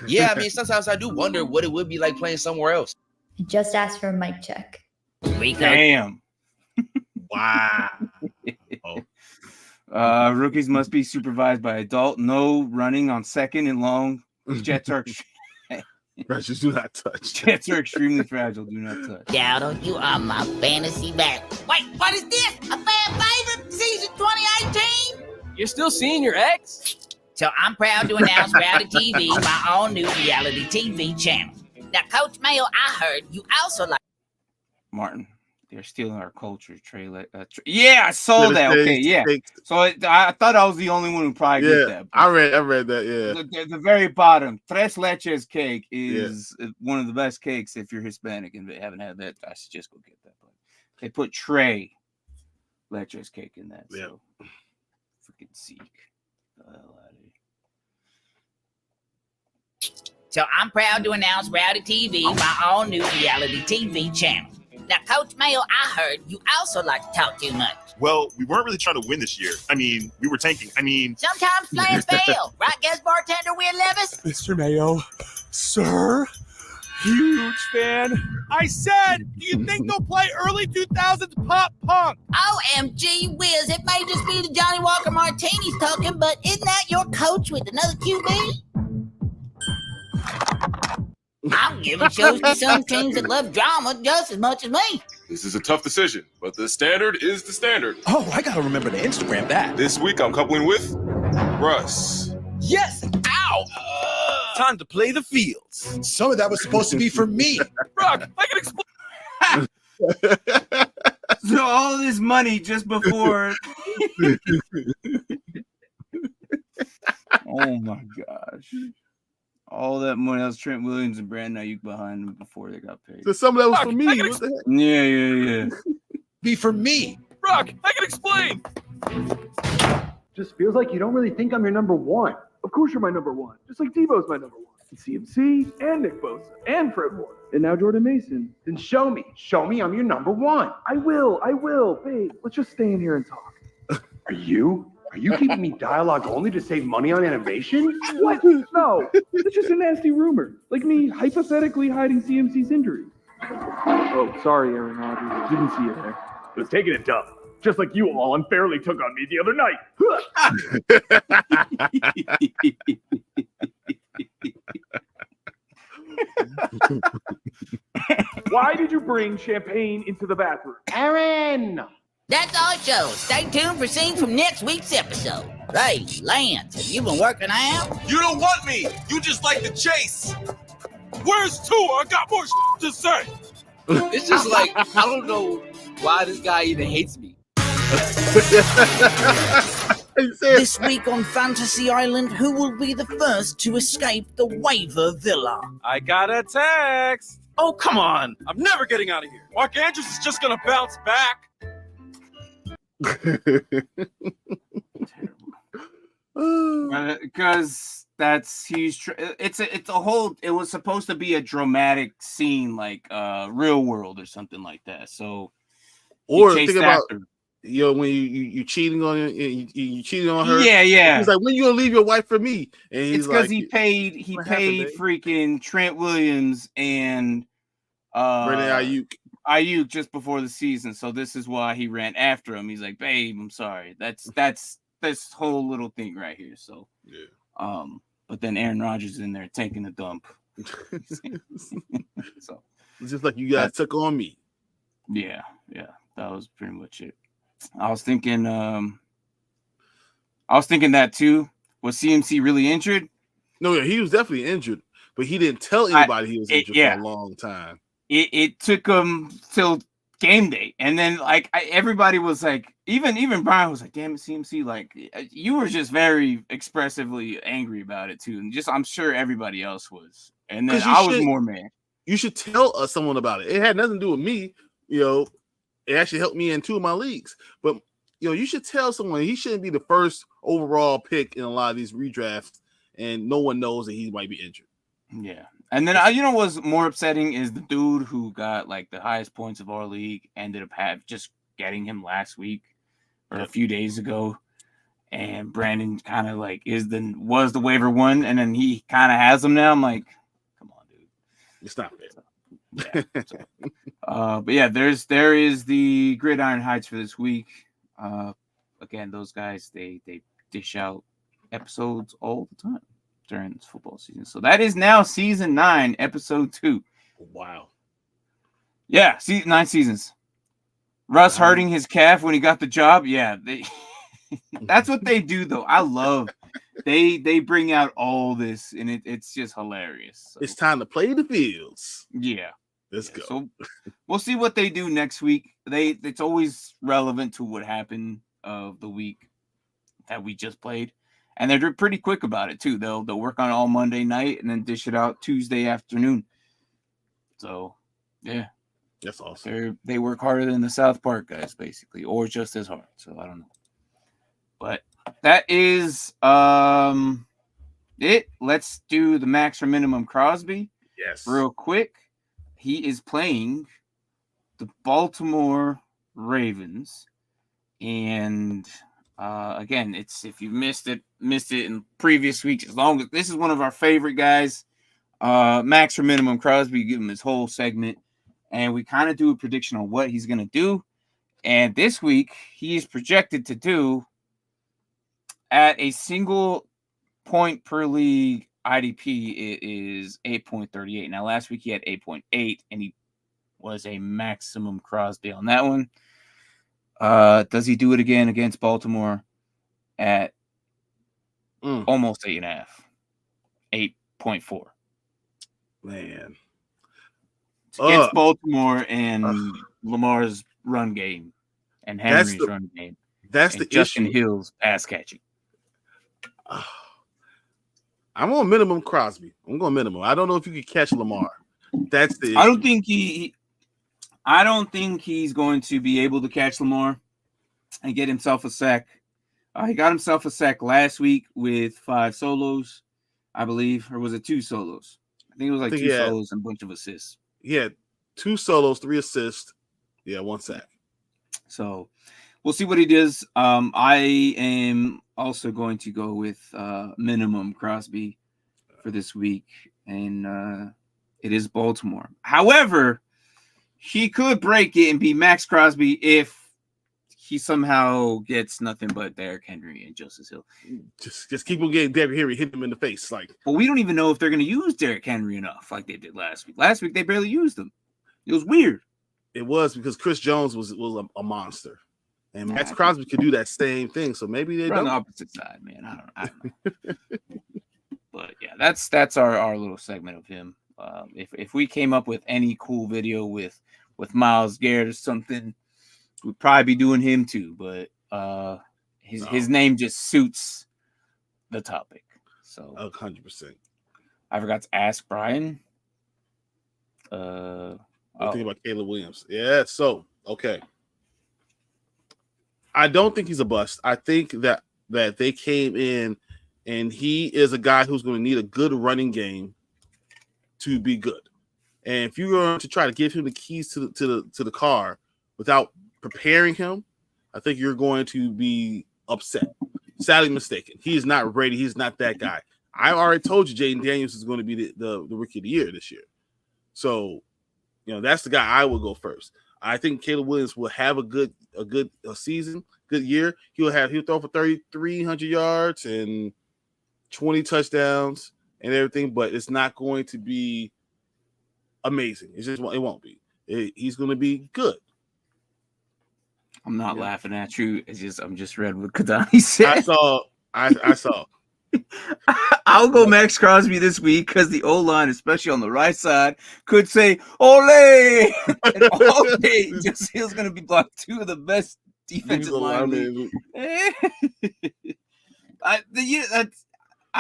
Speaker 8: Yeah, I mean, sometimes I do wonder what it would be like playing somewhere else.
Speaker 11: Just ask for a mic check.
Speaker 1: Damn.
Speaker 2: Wow.
Speaker 1: Rookies must be supervised by adult. No running on second and long. Jets are
Speaker 2: just do not touch.
Speaker 1: Jets are extremely fragile. Do not touch.
Speaker 10: Dowdle, you are my fantasy back. Wait, what is this? A fan favorite? Season 2018?
Speaker 8: You're still seeing your ex?
Speaker 10: So I'm proud to announce Reality TV, my all new reality TV channel. Now, Coach Mayo, I heard you also like
Speaker 1: Martin. They're stealing our culture, Trey. Yeah, I saw that. Okay, yeah. So I thought I was the only one who probably get that.
Speaker 2: I read that. Yeah.
Speaker 1: The very bottom, tres leches cake is one of the best cakes if you're Hispanic and they haven't had that. I suggest go get that. But they put Trey leches cake in that.
Speaker 2: Yeah.
Speaker 1: So freaking Zeke. The hell out of here.
Speaker 10: So I'm proud to announce Reality TV, my all new reality TV channel. Now, Coach Mayo, I heard you also like to talk too much.
Speaker 12: Well, we weren't really trying to win this year. I mean, we were tanking.
Speaker 10: Sometimes plans fail. Right, guest bartender Will Levis?
Speaker 5: Mr. Mayo, sir, huge fan. I said, do you think they'll play early 2000s pop punk?
Speaker 10: OMG whiz, it may just be the Johnny Walker Martinis talking, but isn't that your coach with another QB? I'm giving shows to some teams that love drama just as much as me.
Speaker 4: This is a tough decision, but the standard is the standard.
Speaker 5: Oh, I gotta remember to Instagram that.
Speaker 4: This week I'm coupling with Russ.
Speaker 8: Yes! Ow! Time to play the fields.
Speaker 5: Some of that was supposed to be for me.
Speaker 8: Rock, I can explain.
Speaker 1: So all this money just before. Oh my gosh. All that money. That was Trent Williams and Brandon Ayuk behind them before they got paid.
Speaker 2: So some of that was for me. What the heck?
Speaker 1: Yeah.
Speaker 5: Be for me.
Speaker 8: Rock, I can explain.
Speaker 13: Just feels like you don't really think I'm your number one. Of course you're my number one. Just like Devo's my number one. And CMC and Nick Bosa and Fred Warner. And now Jordan Mason. Then show me. Show me I'm your number one. I will. Babe, let's just stay in here and talk. Are you keeping me dialogue only to save money on animation? What? No, it's just a nasty rumor. Like me hypothetically hiding CMC's injury. Oh, sorry, Aaron Rodgers. Didn't see you there. Was taking it tough. Just like you all unfairly took on me the other night. Why did you bring champagne into the bathroom?
Speaker 10: Aaron! That's our show. Stay tuned for scenes from next week's episode. Hey, Lance, have you been working out?
Speaker 5: You don't want me. You just like the chase. Where's Tua? I got more to say.
Speaker 8: It's just like, I don't know why this guy even hates me.
Speaker 10: This week on Fantasy Island, who will be the first to escape the waiver villa?
Speaker 5: I got a text. Oh, come on. I'm never getting out of here. Mark Andrews is just going to bounce back.
Speaker 1: Because it's a whole. It was supposed to be a dramatic scene, like Real World or something like that. So,
Speaker 2: or think about when you cheating on you cheating on her.
Speaker 1: Yeah.
Speaker 2: He's like, when you gonna leave your wife for me? And he's
Speaker 1: it's because
Speaker 2: like,
Speaker 1: he paid freaking Trent Williams and
Speaker 2: Brandon
Speaker 1: Ayuk just before the season. So this is why he ran after him. He's like, babe, I'm sorry. That's this whole little thing right here. So
Speaker 2: yeah.
Speaker 1: But then Aaron Rodgers is in there taking a dump. So
Speaker 2: it's just like you guys took on me.
Speaker 1: Yeah, that was pretty much it. I was thinking that too. Was CMC really injured?
Speaker 2: No, yeah, he was definitely injured, but he didn't tell anybody he was injured for a long time.
Speaker 1: It took him till game day, and then everybody was like, even Brian was like, "Damn it, CMC!" Like you were just very expressively angry about it too, and just I'm sure everybody else was. And then I was more mad.
Speaker 2: You should tell someone about it. It had nothing to do with me. It actually helped me in 2 of my leagues. But you should tell someone. He shouldn't be the first overall pick in a lot of these redrafts, and no one knows that he might be injured.
Speaker 1: Yeah. And then what's more upsetting is the dude who got like the highest points of our league ended up just getting him last week or a few days ago. And Brandon kind of like was the waiver one, and then he kind of has him now. I'm like, come on, dude.
Speaker 2: It's not fair.
Speaker 1: Yeah. But yeah, there is the Gridiron Heights for this week. Again, those guys they dish out episodes all the time during this football season. So that is now season 9, episode 2.
Speaker 2: Wow.
Speaker 1: Yeah, 9 seasons. Russ hurting his calf when he got the job. Yeah, that's what they do though. I love they bring out all this, and it's just hilarious. So.
Speaker 2: It's time to play the fields.
Speaker 1: Yeah.
Speaker 2: Let's go.
Speaker 1: So we'll see what they do next week. It's always relevant to what happened of the week that we just played. And they're pretty quick about it too. They'll work on it all Monday night and then dish it out Tuesday afternoon. So yeah.
Speaker 2: That's awesome.
Speaker 1: They work harder than the South Park guys, basically, or just as hard. So I don't know. But that is it. Let's do the max or minimum Crosby.
Speaker 2: Yes.
Speaker 1: Real quick. He is playing the Baltimore Ravens. And again, it's if you missed it in previous weeks, as long as this is one of our favorite guys. Max or minimum Crosby, give him his whole segment. And we kind of do a prediction on what he's going to do. And this week, he is projected to do at a single point per league IDP, it is 8.38. Now, last week he had 8.8, and he was a maximum Crosby on that one. Does he do it again against Baltimore at almost 8.5? 8.4.
Speaker 2: Man.
Speaker 1: Against Baltimore and Lamar's run game and Henry's run game.
Speaker 2: That's the
Speaker 1: Justin
Speaker 2: issue.
Speaker 1: Hill's pass catching.
Speaker 2: I'm on minimum Crosby. I'm going minimum. I don't know if you could catch Lamar. That's the issue.
Speaker 1: I don't think he's going to be able to catch Lamar and get himself a sack. He got himself a sack last week with 5 solos, I believe, or was it 2 solos? I think it was like 2 solos and a bunch of assists.
Speaker 2: Yeah, 2 solos, 3 assists. Yeah, 1 sack.
Speaker 1: So we'll see what he does. I am also going to go with minimum Crosby for this week, and it is Baltimore. However, he could break it and be Max Crosby if he somehow gets nothing but Derrick Henry and Justice Hill.
Speaker 2: Just keep on getting Derrick Henry, hit him in the face. Like,
Speaker 1: but we don't even know if they're going to use Derrick Henry enough like they did last week. Last week they barely used him. It was weird.
Speaker 2: It was because Chris Jones was a monster, and Max Crosby could do that same thing. So maybe they don't.
Speaker 1: On the opposite side, man. I don't know. But yeah, that's our little segment of him. If we came up with any cool video with Myles Garrett or something, we'd probably be doing him too. But his name just suits the topic. So
Speaker 2: 100%.
Speaker 1: I forgot to ask Brian.
Speaker 2: I'm thinking about Caleb Williams. Yeah, so okay. I don't think he's a bust. I think that they came in and he is a guy who's going to need a good running game to be good. And if you're going to try to give him the keys to the car without preparing him, I think you're going to be upset. Sadly mistaken. He is not ready. He's not that guy. I already told you Jaden Daniels is going to be the rookie of the year this year. So, that's the guy I will go first. I think Caleb Williams will have a good season, good year. He'll throw for 3,300 yards and 20 touchdowns and everything, but it's not going to be amazing. It won't be. He's going to be good.
Speaker 1: I'm not laughing at you. I'm just read what Kadani said.
Speaker 2: I saw.
Speaker 1: I'll go Max Crosby this week because the O-line, especially on the right side, could say "Ole!" and Ole just feels going to be blocked. Two of the best defensive linemen. I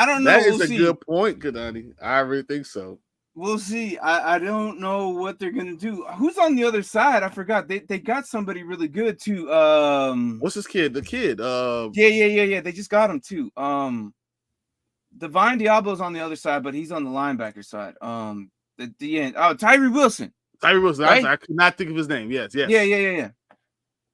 Speaker 1: don't know.
Speaker 2: That is a good point, Kadani. I really think so.
Speaker 1: We'll see. I don't know what they're gonna do. Who's on the other side? I forgot. They got somebody really good too.
Speaker 2: What's this kid? The kid.
Speaker 1: Yeah. They just got him too. Divine Diablo's on the other side, but he's on the linebacker side. The end. Oh, Tyree Wilson.
Speaker 2: Right? I could not think of his name. Yes.
Speaker 1: Yeah.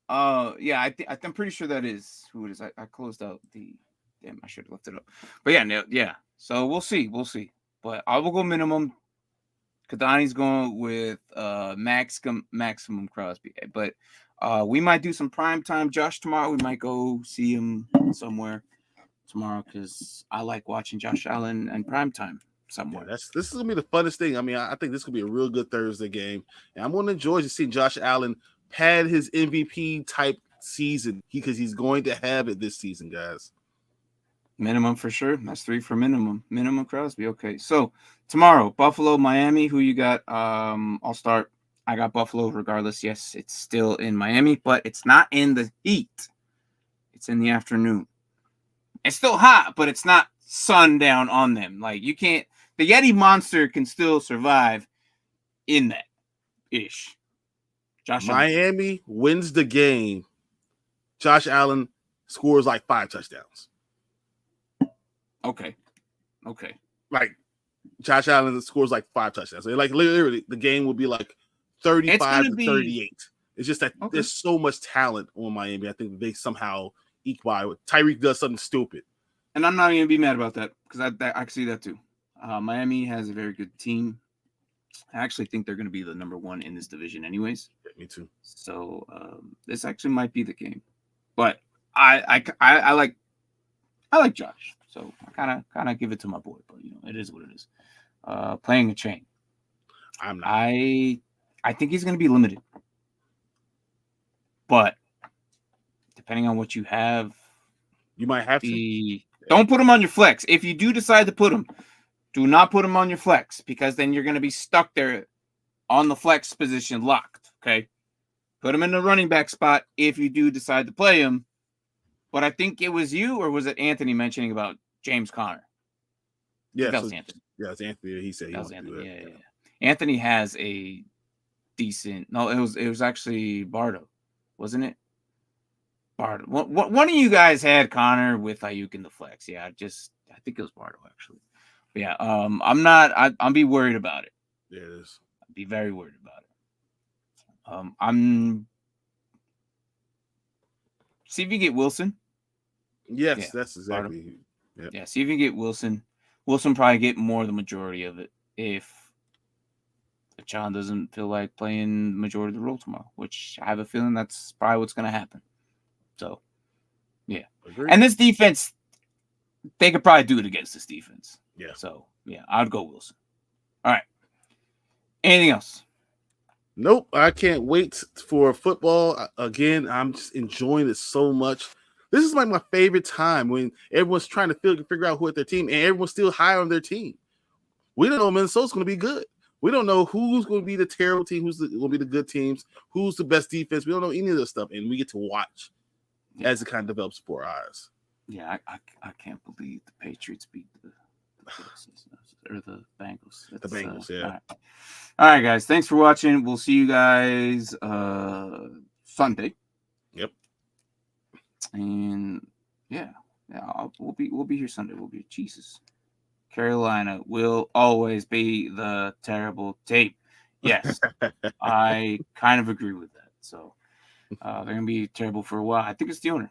Speaker 1: I'm pretty sure that is who it is. I closed out the. Damn, I should have looked it up. But yeah. So we'll see. But I will go minimum. Kadani's going with maximum Crosby. But we might do some primetime Josh tomorrow. We might go see him somewhere tomorrow because I like watching Josh Allen and primetime somewhere.
Speaker 2: Yeah, this is gonna be the funnest thing. I mean, I think this could be a real good Thursday game, and I'm gonna enjoy to see Josh Allen pad his MVP type season because he's going to have it this season, guys.
Speaker 1: Minimum for sure. That's 3 for minimum. Minimum Crosby. Okay. So tomorrow, Buffalo, Miami. Who you got? I'll start. I got Buffalo regardless. Yes, it's still in Miami, but it's not in the heat. It's in the afternoon. It's still hot, but it's not sundown on them. Like you can't. The Yeti monster can still survive in that ish.
Speaker 2: Miami wins the game. Josh Allen scores like 5 touchdowns.
Speaker 1: Okay.
Speaker 2: Like Josh Allen scores like 5 touchdowns. Like literally, the game will be like 35 to 38. It's just that there's so much talent on Miami. I think they somehow eke by. Tyreek does something stupid,
Speaker 1: and I'm not even gonna be mad about that because I can see that too. Miami has a very good team. I actually think they're going to be the number 1 in this division, anyways.
Speaker 2: Yeah, me too.
Speaker 1: So this actually might be the game, but I like Josh. So I kind of give it to my boy, but it is what it is. Playing a chain.
Speaker 2: I'm not.
Speaker 1: I think he's going to be limited, but depending on what you have,
Speaker 2: you might have to.
Speaker 1: Don't put him on your flex. If you do decide to put him, do not put him on your flex because then you're going to be stuck there on the flex position locked. Okay, put him in the running back spot if you do decide to play him. But I think it was you, or was it Anthony mentioning about James Conner?
Speaker 2: Yeah,
Speaker 1: that was Anthony.
Speaker 2: Yeah, it's Anthony. He said he
Speaker 1: that was
Speaker 2: wants
Speaker 1: Anthony.
Speaker 2: to do that.
Speaker 1: Yeah. Anthony has a decent. No, it was actually Bardo, wasn't it? Bardo. One of you guys had Conner with Ayuk in the flex. Yeah, I think it was Bardo actually. But yeah, I'm be worried about it.
Speaker 2: Yeah, it is.
Speaker 1: I'd be very worried about it. I'm. See if you get Wilson.
Speaker 2: Yes, that's exactly.
Speaker 1: Yeah, see if you get Wilson. Wilson probably get more of the majority of it if John doesn't feel like playing the majority of the role tomorrow, which I have a feeling that's probably what's going to happen. So, yeah.
Speaker 2: Agreed.
Speaker 1: And this defense, they could probably do it against this defense.
Speaker 2: Yeah.
Speaker 1: So, yeah, I'd go Wilson. All right. Anything else?
Speaker 2: Nope. I can't wait for football. Again, I'm just enjoying it so much. This is like my favorite time when everyone's trying to figure out who at their team, and everyone's still high on their team. We don't know Minnesota's going to be good. We don't know who's going to be the terrible team, who's going to be the good teams, who's the best defense. We don't know any of this stuff, and we get to watch as it kind of develops before our eyes.
Speaker 1: Yeah, I can't believe the Patriots beat the Bengals.
Speaker 2: The Bengals, yeah.
Speaker 1: All right, guys. Thanks for watching. We'll see you guys Sunday.
Speaker 2: Yep.
Speaker 1: And we'll be here Sunday. We'll be Jesus. Carolina will always be the terrible team. Yes, I kind of agree with that. So they're gonna be terrible for a while. I think it's the owner.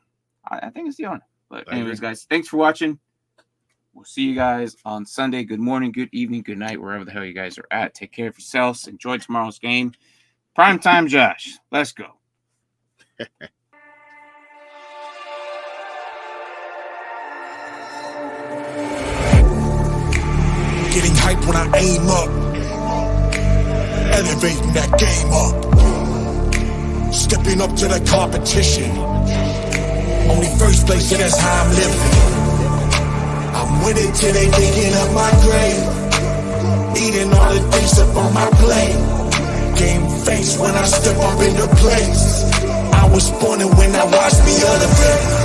Speaker 1: I think it's the owner. But anyways, guys, thanks for watching. We'll see you guys on Sunday. Good morning, good evening, good night, wherever the hell you guys are at. Take care of yourselves. Enjoy tomorrow's game. Prime time, Josh. Let's go.
Speaker 5: Getting hyped when I aim up, elevating that game up, stepping up to the competition. Only first place, yeah, that's how I'm living. I'm winning till they digging up my grave, eating all the things up on my plate. Game face when I step up into place. I was born and when I watched me elevate.